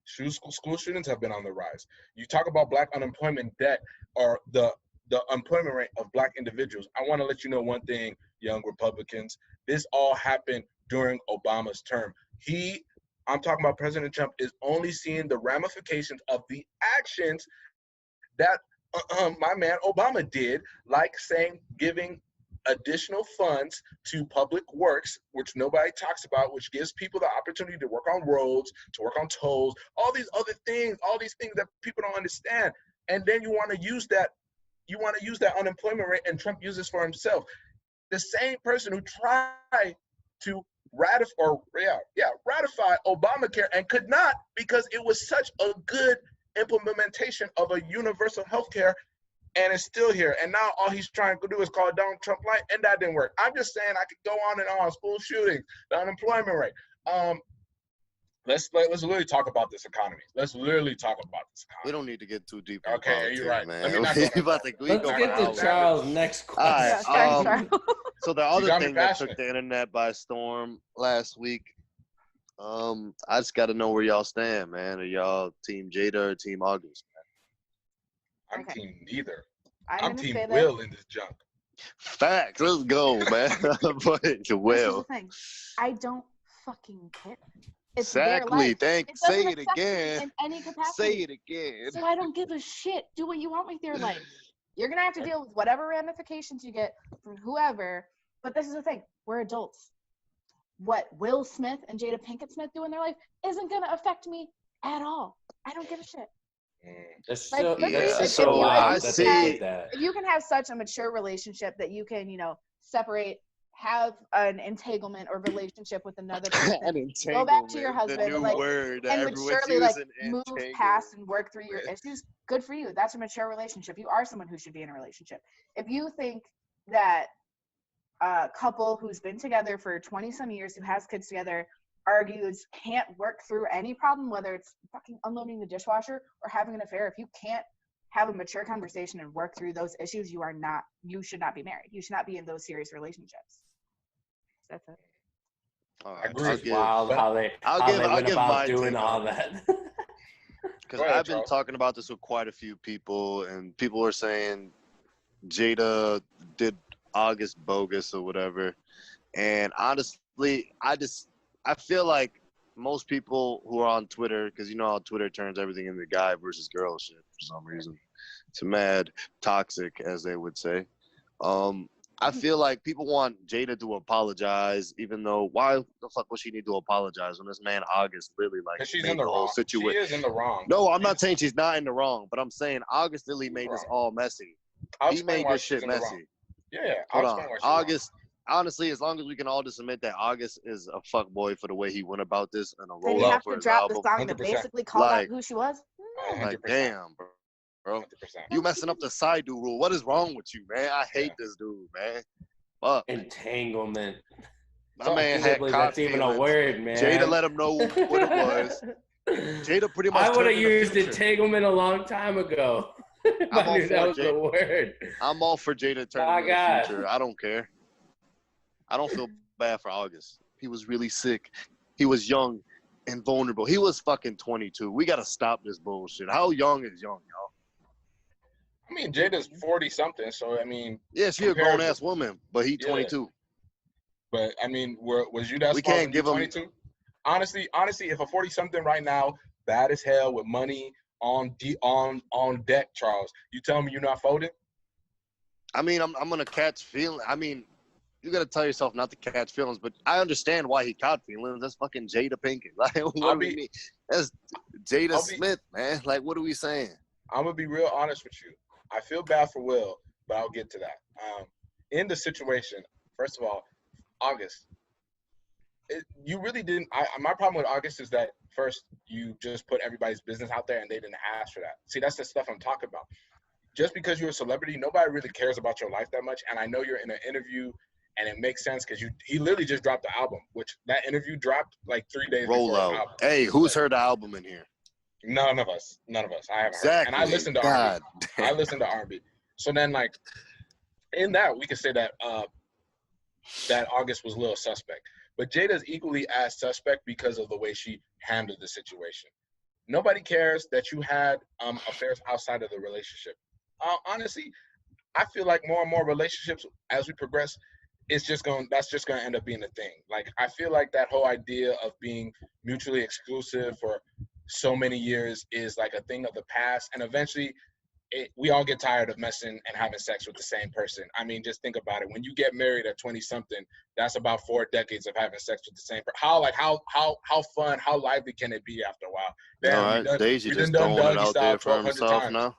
school shootings have been on the rise. You talk about black unemployment debt or the employment rate of black individuals. I want to let you know one thing, young Republicans. This all happened during Obama's term. I'm talking about President Trump is only seeing the ramifications of the actions that my man Obama did, giving additional funds to public works, which nobody talks about, which gives people the opportunity to work on roads, to work on tolls, all these other things, all these things that people don't understand. And then you want to use that unemployment rate, and Trump uses for himself. The same person who tried to ratify Obamacare and could not because it was such a good implementation of a universal health care, and it's still here. And now all he's trying to do is call Donald Trump light, and that didn't work. I'm just saying I could go on and on. School shootings, the unemployment rate. Let's literally talk about this economy. Let's literally talk about this economy. We don't need to get too deep. Okay, you're right. Man. Let me not Let's get to Charles' next question. All right. So the other thing that passionate. took the internet by storm last week, I just got to know where y'all stand, man. Are y'all Team Jada or Team August? I'm team neither. I'm team say Will in this junk. Facts. Let's go, man. But This is Will. the thing. I don't fucking care. It's Exactly. their life. Say it affect me again. in any capacity. Say it again. So I don't give a shit. Do what you want with your life. You're gonna have to deal with whatever ramifications you get from whoever. But this is the thing. We're adults. What Will Smith and Jada Pinkett Smith do in their life isn't gonna affect me at all. I don't give a shit. That's Like, so, literally, that's if so you- wild if that you they have- did that. If you can have such a mature relationship that you can, separate, have an entanglement or relationship with another person, go back to your husband, the new word that and everyone's maturely using, move entanglement. past and work through your issues, good for you. That's a mature relationship. You are someone who should be in a relationship. If you think that a couple who's been together for 20 some years, who has kids together, argues, can't work through any problem, whether it's fucking unloading the dishwasher or having an affair, if you can't have a mature conversation and work through those issues, you should not be married. You should not be in those serious relationships. That's it. All I right, agree. It's wild how they went give about my doing take all on that. Because Go ahead, I've been Charles. talking about this with quite a few people, and people are saying Jada did August bogus or whatever. And honestly, I feel like most people who are on Twitter, because you know how Twitter turns everything into guy versus girl shit for some reason. It's mad toxic, as they would say. I feel like people want Jada to apologize, even though why the fuck would she need to apologize when this man August really Because she's made in the the whole wrong. She situation? is in the wrong. No, I'm not saying she's not in the wrong, but I'm saying August really made this Wrong. all messy. I'll He explain made why this she's shit in the wrong. messy. Yeah, Hold I'll on. explain why she's wrong. August, honestly, as long as we can all just admit that August is a fuck boy for the way he went about this and a Did he rollout have for to his drop the album. song that 100%. basically called Like- out who she was? No. 100%. Like, damn, bro. 100%. You messing up the side dude rule. What is wrong with you, man? I hate Yeah. this dude, man. Fuck. Entanglement. My So, man I can't had believe caught that's even a feelings. word, man. Jada let him know what it was. Jada pretty much I would have turned into used Future. entanglement a long time ago. If I'm I all knew that for was it, a word. I'm all for Jada My turning into God. the Future. I don't care. I don't feel bad for August. He was really sick. He was young and vulnerable. He was fucking 22. We got to stop this bullshit. How young is young, y'all? I mean, Jada's 40-something, so, I mean, Yeah, she a Comparable. grown-ass woman, but he Yeah. 22. but, I mean, was you that We smart can't when you give him- 22? Honestly, if a 40-something right now, bad as hell with money on deck, Charles, you tell me you're not folding? I mean, I'm going to catch feelings. I mean, you got to tell yourself not to catch feelings, but I understand why he caught feelings. That's fucking Jada Pinkett. Like, what do we mean? That's Jada Smith, man. Like, what are we saying? I'm going to be real honest with you. I feel bad for Will, but I'll get to that. In the situation, first of all, August, you really didn't. My problem with August is that first you just put everybody's business out there and they didn't ask for that. See, that's the stuff I'm talking about. Just because you're a celebrity, nobody really cares about your life that much. And I know you're in an interview, and it makes sense because he literally just dropped the album, which that interview dropped like 3 days before the Rollout. album. Hey, who's heard the album in here? None of us. I haven't heard. Exactly. And I listen to God R&B. I listen to R&B. So then, like, in that, we could say that that August was a little suspect. But Jada's equally as suspect because of the way she handled the situation. Nobody cares that you had affairs outside of the relationship. Honestly, I feel like more and more relationships, as we progress, that's just going to end up being a thing. Like, I feel like that whole idea of being mutually exclusive for so many years is like a thing of the past, and eventually we all get tired of messing and having sex with the same person. I mean, just think about it. When you get married at 20-something, that's about 4 decades of having sex with the same person. How fun, how lively can it be after a while? All right, Deja just throwing it out there for himself now.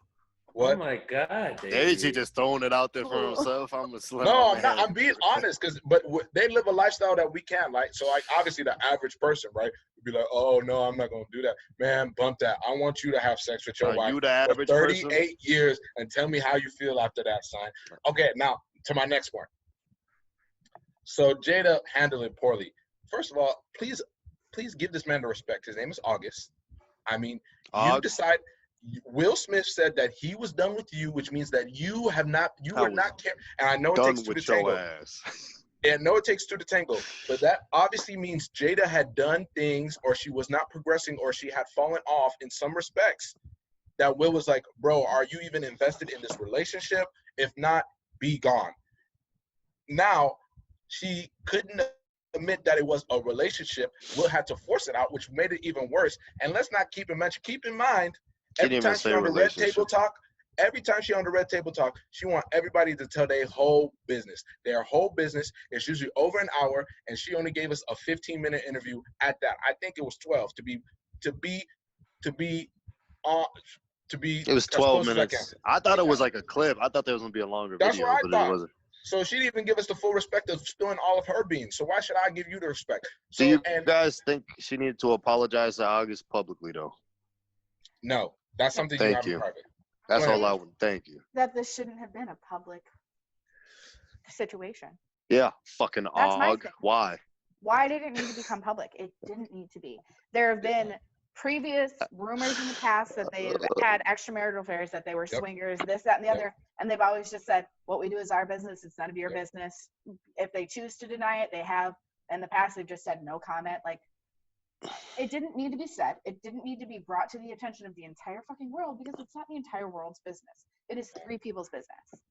What? Oh my God, Deja just throwing it out there for himself. I'm a slim. No, I'm not. I'm being honest, but they live a lifestyle that we can't. Like, so like obviously the average person, right, would be like, oh no, I'm not gonna do that, man. Bump that. I want you to have sex with your wife you the for average 38 person? years and tell me how you feel after that, son. Okay, now to my next one. So Jada handled it poorly. First of all, please give this man the respect. His name is August. I mean, you decide. Will Smith said that he was done with you, which means that you were not caring. And I know it takes two to tango. And I know it takes two to tango, but that obviously means Jada had done things, or she was not progressing, or she had fallen off in some respects. That Will was like, bro, are you even invested in this relationship? If not, be gone. Now, she couldn't admit that it was a relationship. Will had to force it out, which made it even worse. And let's not keep in mind. Every time she on the Red Table Talk, she want everybody to tell their whole business. Their whole business is usually over an hour, and she only gave us a 15-minute interview at that. I think it was 12 to be. It was 12 minutes. I thought it was like a clip. I thought there was gonna be a longer That's video, what I but thought. it wasn't. So she didn't even give us the full respect of doing all of her being. So why should I give you the respect? So, do you guys think she needed to apologize to August publicly though? No. That's something Thank you you. have in private. That's all I would. Thank you. That this shouldn't have been a public situation. Yeah, fucking That's my Og. thing. Why? Why did it need to become public? It didn't need to be. There have been previous rumors in the past that they've had extramarital affairs, that they were swingers, this, that, and the other. And they've always just said, what we do is our business. It's none of your business. If they choose to deny it, they have. In the past, they've just said no comment. Like, it didn't need to be said. It didn't need to be brought to the attention of the entire fucking world, because it's not the entire world's business. It is 3 people's business.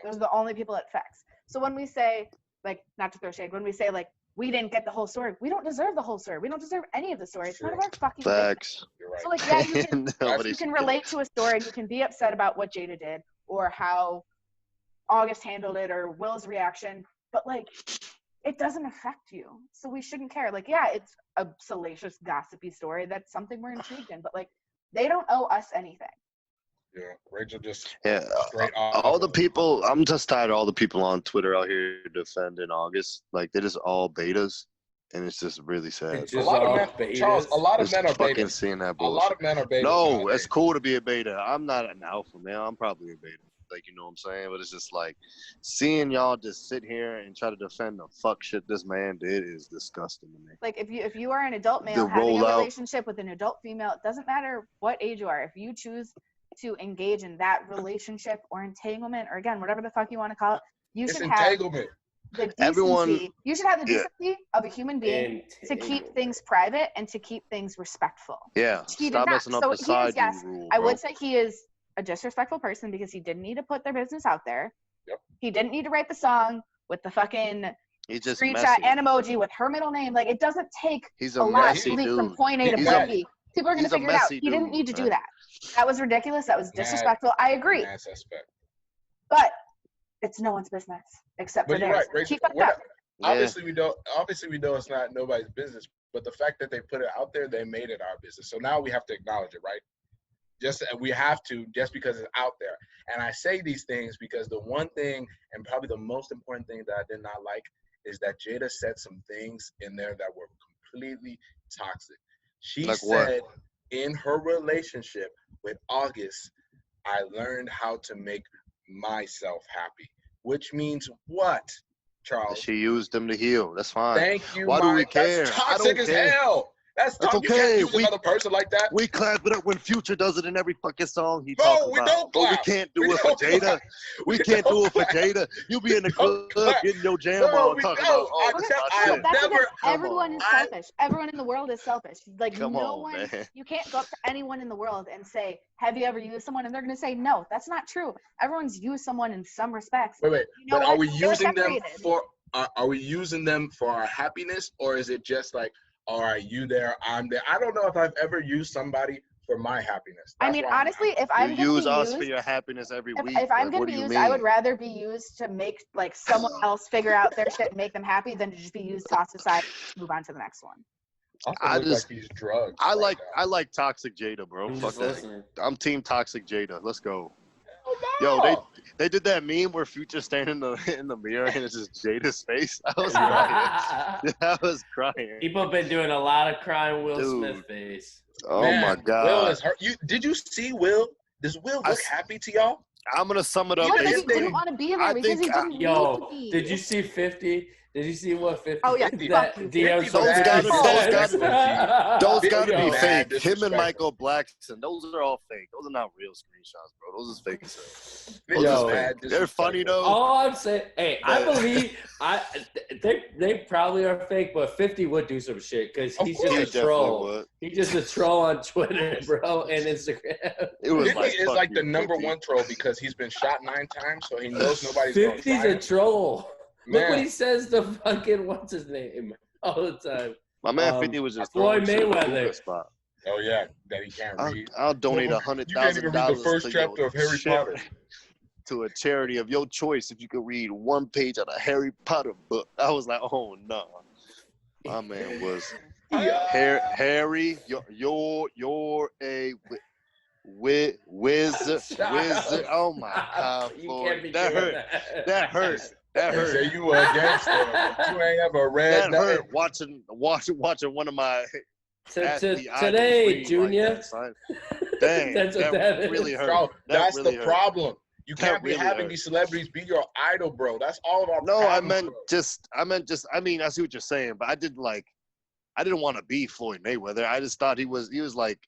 Those are the only people it affects. So when we say, like, not to throw shade, when we say, like, we didn't get the whole story, we don't deserve the whole story. We don't deserve any of the story. It's none of our fucking Facts. business. So, like, yeah, you can relate to a story. You can be upset about what Jada did or how August handled it or Will's reaction, but, like, it doesn't affect you. So we shouldn't care. Like, yeah, it's a salacious, gossipy story. That's something we're intrigued in, but, like, they don't owe us anything. Yeah, Rachel just Yeah, straight all the off. people. I'm just tired of all the people on Twitter out here defending August. Like they're just all betas, and it's just really sad. It's A just lot of all men, Charles. A betas. lot of Just men are fucking betas. seeing that A lot bullshit. of men are betas. No, nowadays. it's cool to be a beta. I'm not an alpha male. I'm probably a beta. Like, you know what I'm saying? But it's just like seeing y'all just sit here and try to defend the fuck shit this man did is disgusting to me. Like if you are an adult male The having a rollout. relationship with an adult female, it doesn't matter what age you are. If you choose to engage in that relationship or entanglement or again whatever the fuck you want to call it, you It's should have entanglement. the decency. Everyone- You should have the yeah. decency of a human being to keep Entanglement. things private and to keep things respectful. Yeah, He did stop not. messing up So the he is, side yes, rule, I bro. would say he is a disrespectful person because he didn't need to put their business out there. Yep. He didn't need to write the song with the fucking He's just screenshot messy. and emoji with her middle name. Like it doesn't take He's a a lot messy to leak from dude. point A to He's point a- B. People are gonna he's a figure it out. messy He didn't dude, need to do man. that. That was ridiculous. That was Mad- disrespectful. I agree. Mad suspect. But it's no one's business except for But you're theirs. right, Rachel. Keep it We're up. not- Yeah. Obviously, we know it's not nobody's business. But the fact that they put it out there, they made it our business. So now we have to acknowledge it, right? We have to just because it's out there. And I say these things because the one thing, and probably the most important thing that I did not like, is that Jada said some things in there that were completely toxic. She Like what? said in her relationship with August, I learned how to make myself happy, which means what, Charles? She used him to heal. That's fine. Thank you. Why do we Mike. care? That's I toxic don't as care. hell. That's That's toxic. You can't okay. use another person like that. We clap it up when Future does it in every fucking song he No, talks we about. don't But we clap. can't do We it for don't Jada. clap. We We can't do don't it for clap. Jada. You be in the don't club clap. getting your jam No, on we talking don't. about, oh, I this tell- my I shit. have That's never- because Come everyone is on. selfish. Everyone in the world is selfish. Like Come no on, one, man. you can't go up to anyone in the world and say, "Have you ever used someone?" And they're gonna say, "No, that's not true." Everyone's used someone in some respects. Wait. You know But what? are we They were using them separated. for? Are we using them for our happiness, or is it just like, all right, you there, I'm there? I don't know if I've ever used somebody for my happiness. I That's mean, why I'm honestly, if I'm You gonna use be us used, for your happiness every week. if I'm Like, gonna what be do you used, mean? I would rather be used to make like someone else figure out their shit and make them happy than to just be used, tossed aside, move on to the next one. I I look just- like he's drugged. I right like now. I like Toxic Jada, bro. I'm Fuck just that. listening. I'm team Toxic Jada. Let's go. Hell Yo, no. they did that meme where Future standing in the mirror and it's just Jada's face. I was crying. I was crying. People have been doing a lot of crying Will Dude. Smith face. Oh Man, my Will god. is hurt. Did you see Will? Does Will I look s- happy to y'all? I'm gonna sum it up. Because he Yes, they- didn't want to be there I because he think- didn't need to Yo, be. did you see 50? Did you see what 50? Oh, yeah, that fuck you. DMs Those from gotta 50 be- those gotta Cent. Those Yo, gotta be mad fake. Him and disrespectful. Michael Blackson, those are all fake. Those are not real screenshots, bro. Those are fake. as hell. This Yo. is Those are mad fake. They're funny disrespectful. though. All I'm saying, hey, I But- believe they probably are fake, but 50 would do some shit because Of he's course. He just a definitely troll. would. He's just a troll on Twitter, bro, and Instagram. It was 50 like is fuck like you, the number 50. one troll because he's been shot 9 times, so he knows nobody's going to 50's find a him. troll. Look what Man. he says to fucking what's his name all the time. My man 50 was just throwing Floyd shit in the Mayweather. hookah spot. Oh, yeah, that he can't I'll, read. I'll donate You can't even read the $100,000 first to chapter your of Harry charity- Potter. to a charity of your choice if you could read one page of a Harry Potter book. I was like, oh no. My man was Harry. You're a wizard. Oh my God, You Floyd. can't be That doing hurt. that. That hurt. That They say hurt. you a gangster, but you ain't ever read That nothing. hurt. Watching one of my Today, athletes Junior. Like that, son. Dang, That's what that that is. really hurt. Bro, That that's really the hurt. problem. You That can't be really having hurt. these celebrities be your idol, bro. That's all of our No, I problems, meant bro. I mean, I see what you're saying, but I didn't want to be Floyd Mayweather. I just thought he was like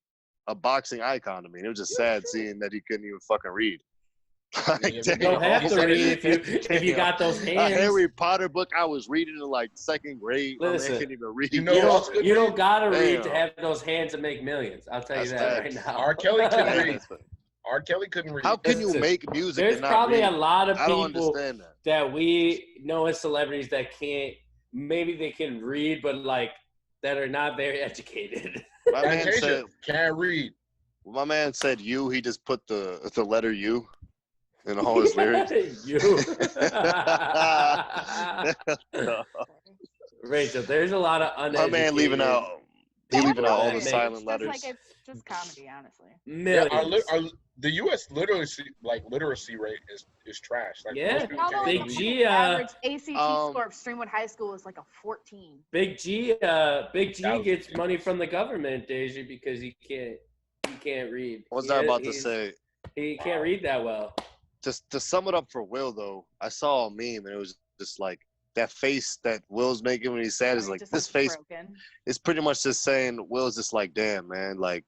a boxing icon to me. And it was just sad seeing that he couldn't even fucking read. Like, Yeah, You damn. don't have to read if you got those A hands. Harry Potter book I was reading in like second grade. My man Listen, couldn't even read. you know You what else don't, could you read? don't gotta read to Damn. have those hands and make millions. I'll tell you That's that right facts. now. R. Kelly can Man, read. R. Kelly couldn't read. how can you Listen, make music There's and not probably read? a lot of I don't people understand that. that we know as celebrities that can't. Maybe they can read, but like that are not very educated. My man Fantasia said, can't read. my man said you. He just put the letter U in all his lyrics. You. Rachel, there's a lot of My uneducated. man leaving out He leaving out all the Millions. silent It's letters. like it's just comedy, honestly. Yeah, Millions. the U.S. literacy rate is trash. Like Yeah. most people How can't Big even read. G, average ACT um, score of Streamwood High School is like a 14. Big G That was gets money ridiculous. from the government, Deja, because he can't read. What was I about to say? He can't read that well. Just to sum it up for Will though, I saw a meme and it was just like that face that Will's making when he's sad is He like just this looks face. broken. It's pretty much just saying Will's just like, damn man, like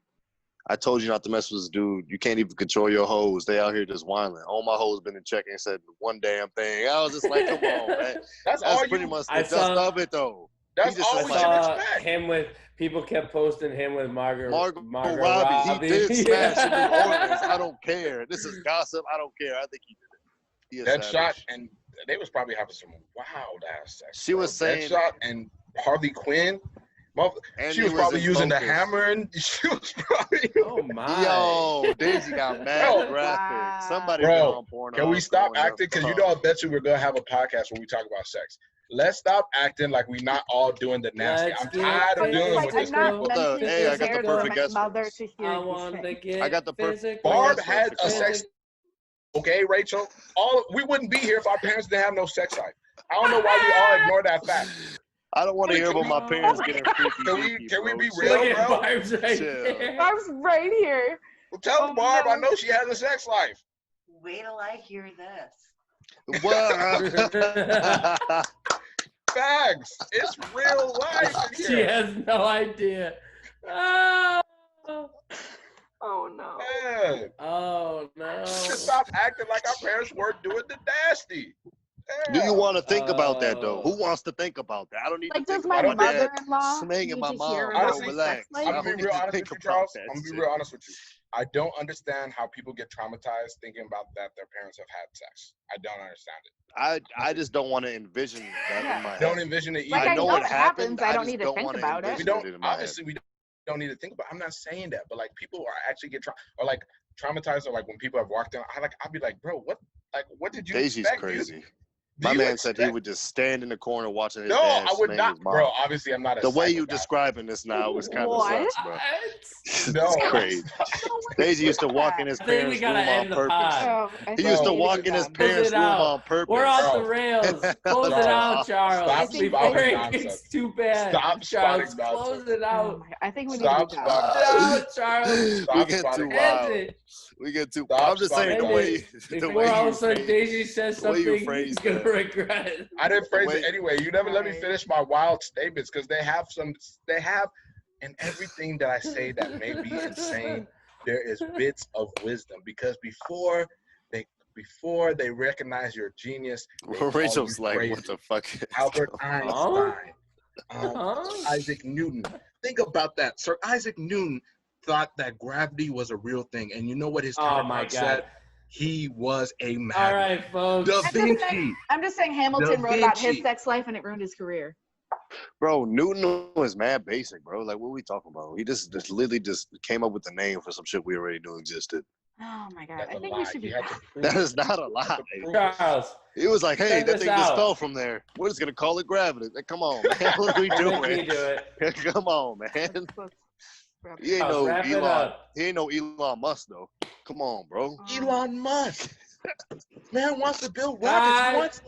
I told you not to mess with this dude. You can't even control your hoes. They out here just whining. All my hoes been in check and said one damn thing. I was just like, come on, man. That's all That's pretty you. much I the gist saw- of it though. That's just all I we like- should saw expect. him with people kept posting him with Margot Robbie. He did smash in New Yeah. Orleans. I don't care. This is gossip. I don't care. I think he did it. He a That savage. shot, and they was probably having some wild ass sex. She was saying- Deadshot and Harley Quinn. And She he was probably in using the focus. hammer, and she was probably. Oh my. Yo, Daisy got mad Bro. graphic. Somebody Bro, been on porn. Can we stop acting? Because you know, I bet you we're gonna have a podcast where we talk about sex. Let's stop acting like we're not all doing the nasty. Let's I'm get tired of physical. dealing with I'm this not people. mentally Hey, I got the prepared for perfect my guest mother for to I hear want to these things. get I got the physical. Barb Yes, had a physical. sex. Okay, Rachel. We wouldn't be here if our parents didn't have no sex life. I don't know why we all ignore that fact. I don't want to hear about my parents getting freaky. Can we be bro. real? Look at bro. Barb's right Chill. there. Barb's right here. Well, tell Oh, Barb I no. know she has a sex life. Wait till I hear this. What? Facts. It's real life in She here. has no idea. Oh, Oh no. Man, oh no. just stop acting like our parents weren't doing the nasty. Do you Damn. want to think about that though? Who wants to think about that? I don't need Like, to does think my about that. mother-in-law Smanging need my to mom, hear bro, about Honestly, my relax. sex life? I'm I gonna don't be need real to honest think with you, about Charles. that I'm gonna be shit. real honest with you. I don't understand how people get traumatized thinking about that their parents have had sex. I don't understand it. I just don't want to envision that in my Don't head. envision it Like, either. I know what it happens, happened. I don't just need to think wanna about it. envision We don't in my head. obviously we don't need to think about. I'm not saying that, but like people are actually or like traumatized, or like when people have walked in, I'll be like, bro, what did you Daisy's expect? crazy. Do My you man said he expect- would just stand in the corner watching his No, dad I would smang not, his mom. bro. Obviously, I'm not a The way you psychopath. describing this now is kind of What? sucks, bro. It's No, crazy. Daisy used to walk in his I think we parents' gotta room on end the purpose. pod. Oh, I He think used to we need walk be in his done. parents' it room out. on purpose. We're off Bro. the rails. Close it Charles, out, Charles. stop Before spouting it nonsense. gets too bad. Stop Charles, spouting close nonsense. it Oh out. my God. I think we need Stop to be done. spouting. Close it out, Charles. We Stop get spouting too End wild. it. We get too. Stop I'm just saying the spouting way If the we're way all of you a sudden phrase- Daisy says the way you something he's phrase gonna that. regret. I didn't phrase Wait. it anyway. You never let me Right. finish my wild statements because they have and everything that I say that may be insane, there is bits of wisdom because before they recognize your genius, they call Rachel's you like, crazy. what the fuck? is Albert going Einstein, Huh? Isaac Newton. Think about that. Sir Isaac Newton thought that gravity was a real thing, and you know what his Oh my counterpart God. said? He was a madman. All right, folks. Da Vinci. I'm just saying Hamilton Da wrote about his Vinci. sex life and it ruined his career. Bro, Newton was mad basic, bro. Like, what are we talking about? He just literally just came up with the name for some shit we already knew existed. Oh my God. That's I a think we lie. should be You have done. to prove That it. is not a You have lie. to prove it. Charles. He was like, hey, Check that this thing just out. fell from there. We're just gonna call it gravity. Like, come on, man. What are we Make me doing? do it. Come on, man. Let's wrap it He ain't up. no Wrap it Elon. up. He ain't no Elon Musk though. Come on, bro. Elon Musk. Man wants to build God. rockets.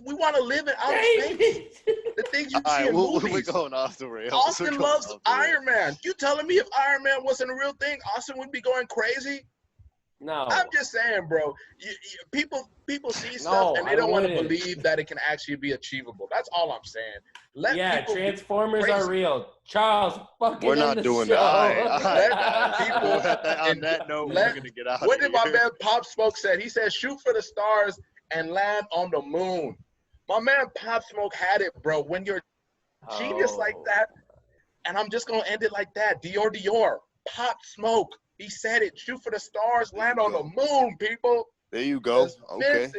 We want to live in outer space. Baby. The things you All see right, in we're movies. going off the rails. Austin We're going loves off the rails. Iron Man. You telling me if Iron Man wasn't a real thing, Austin would be going crazy? No. I'm just saying, bro. People see No, stuff and I they don't want to wouldn't. believe that it can actually be achievable. That's all I'm saying. Let Yeah, people be Transformers crazy. are real. Charles, fucking We're end not the doing show. that. All right. Let people- On that note, let- we're gonna get out What of did my here. man Pop Smoke said? He said, shoot for the stars and land on the moon. My man Pop Smoke had it, bro. When you're a genius like Oh. that, and I'm just going to end it like that. Dior. Pop Smoke. He said it. Shoot for the stars, land on the moon, people. There you go. This Okay. is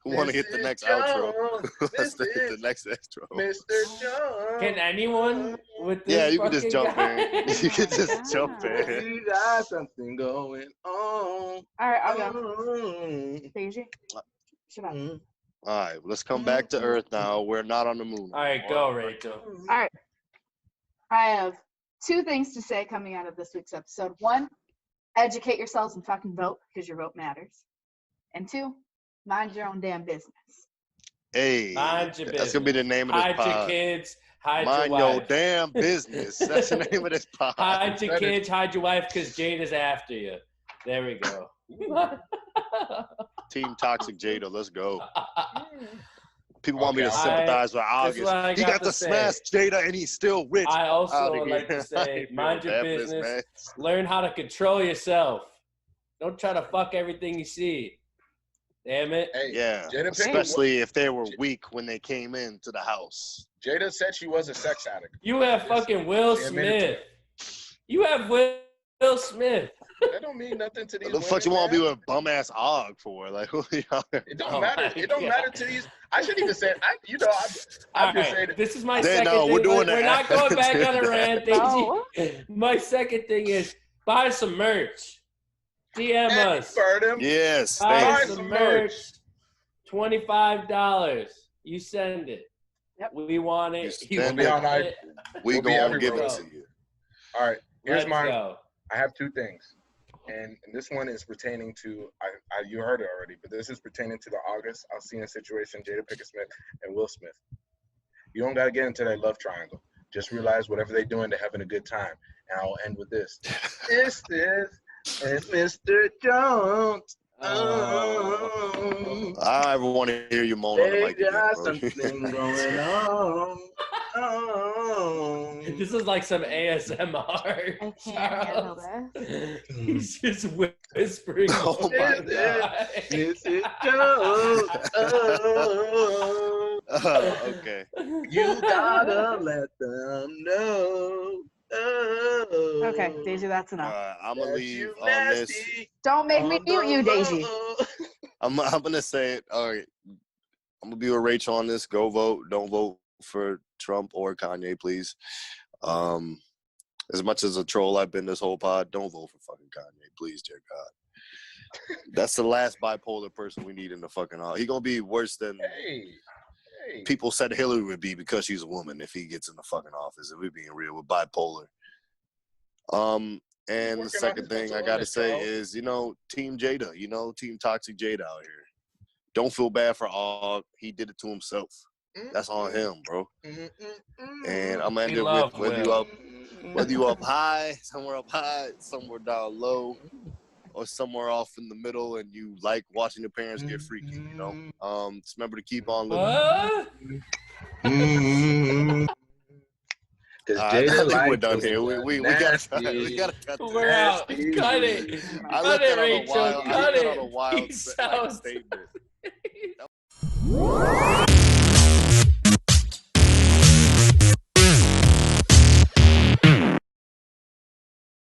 Who want to hit the Mr. next John. outro? Let's This hit the is next outro. Mr. John. Can anyone with this Yeah, you can just fucking jump guy? in. You can just God. jump in. We got something going on. All right, I'll go. Daisy? Shut up. Mm. All right, let's come back to Earth now. We're not on the moon. All right, go, Rachel. All right. I have 2 things to say coming out of this week's episode. 1, educate yourselves and fucking vote because your vote matters. And 2, mind your own damn business. Hey, Mind your that's gonna be the name of this Hide your pod. kids, hide Mind your your wife. damn business. That's the name of this pod. Hide your kids, hide your wife, because Jade is after you. There we go. Team Toxic Jada, let's go. People want me to Okay, sympathize with that's August. what I He got got to to say. smash Jada and he's still rich. I also Outta would like here. to say, I mind feel your bad for this business. man. Learn how to control yourself. Don't try to fuck everything you see. Damn it. Hey, Yeah, Jada Pinkett, especially if they were weak when they came into the house. Jada said she was a sex addict. You have fucking Will She admitted to Smith. You have Will Smith. That don't mean nothing to these What the fuck you women, want to be man. with bum ass Og for? Like, who y'all? It don't Oh matter. my It don't God. matter to these. I shouldn't even say it. I'm All just saying right, this is my They- second no, thing. we're doing We're that. not going back on a rant. No. My second thing is buy some merch. DM us. Yes, Buy thank Buy you. some some merch. $25. You send it. Yep. We want it. You You send it. want We'll be it. We We'll be gonna give everywhere. it to you. All right. Here's Let's mine. go. I have 2 things, and this one is pertaining to you heard it already, but this is pertaining to the August Alsina situation, Jada Pinkett Smith and Will Smith. You don't gotta get into that love triangle. Just realize whatever they're doing, they're having a good time. And I'll end with this. This is Mr. Jones. Oh. I don't ever want to hear you moan on the mic again, bro. something going on. This is like some ASMR. I can't handle this. He's just whispering. Oh my God. This is Jones. Okay. You gotta let them know. Okay, Deja, that's enough. I'm gonna that leave you on this. nasty Don't make me on mute the you, Deja. low. I'm gonna say it. All right. I'm gonna be with Rachel on this. Go vote. Don't vote for Trump or Kanye, please. As much as a troll I've been this whole pod, don't vote for fucking Kanye, please, dear God. That's the last bipolar person we need in the fucking hall. He gonna be worse than Hey. people said Hillary would be because she's a woman if he gets in the fucking office. If we're being real, with bipolar. And Working the on second his thing mental I gotta illness, say Charles. is, Team Jada, Team Toxic Jada out here. Don't feel bad for Og. He did it to himself. That's on him, bro. And I'm gonna end We it love with Will. whether you up high, somewhere down low, or somewhere off in the middle, and you like watching your parents get freaky. Just remember to keep on looking. What? I think we're done here. We gotta cut this. We're out. Cut it. I Cut left it, that on a Rachel. wild. I Cut left that on a it. wild Peace out. statement.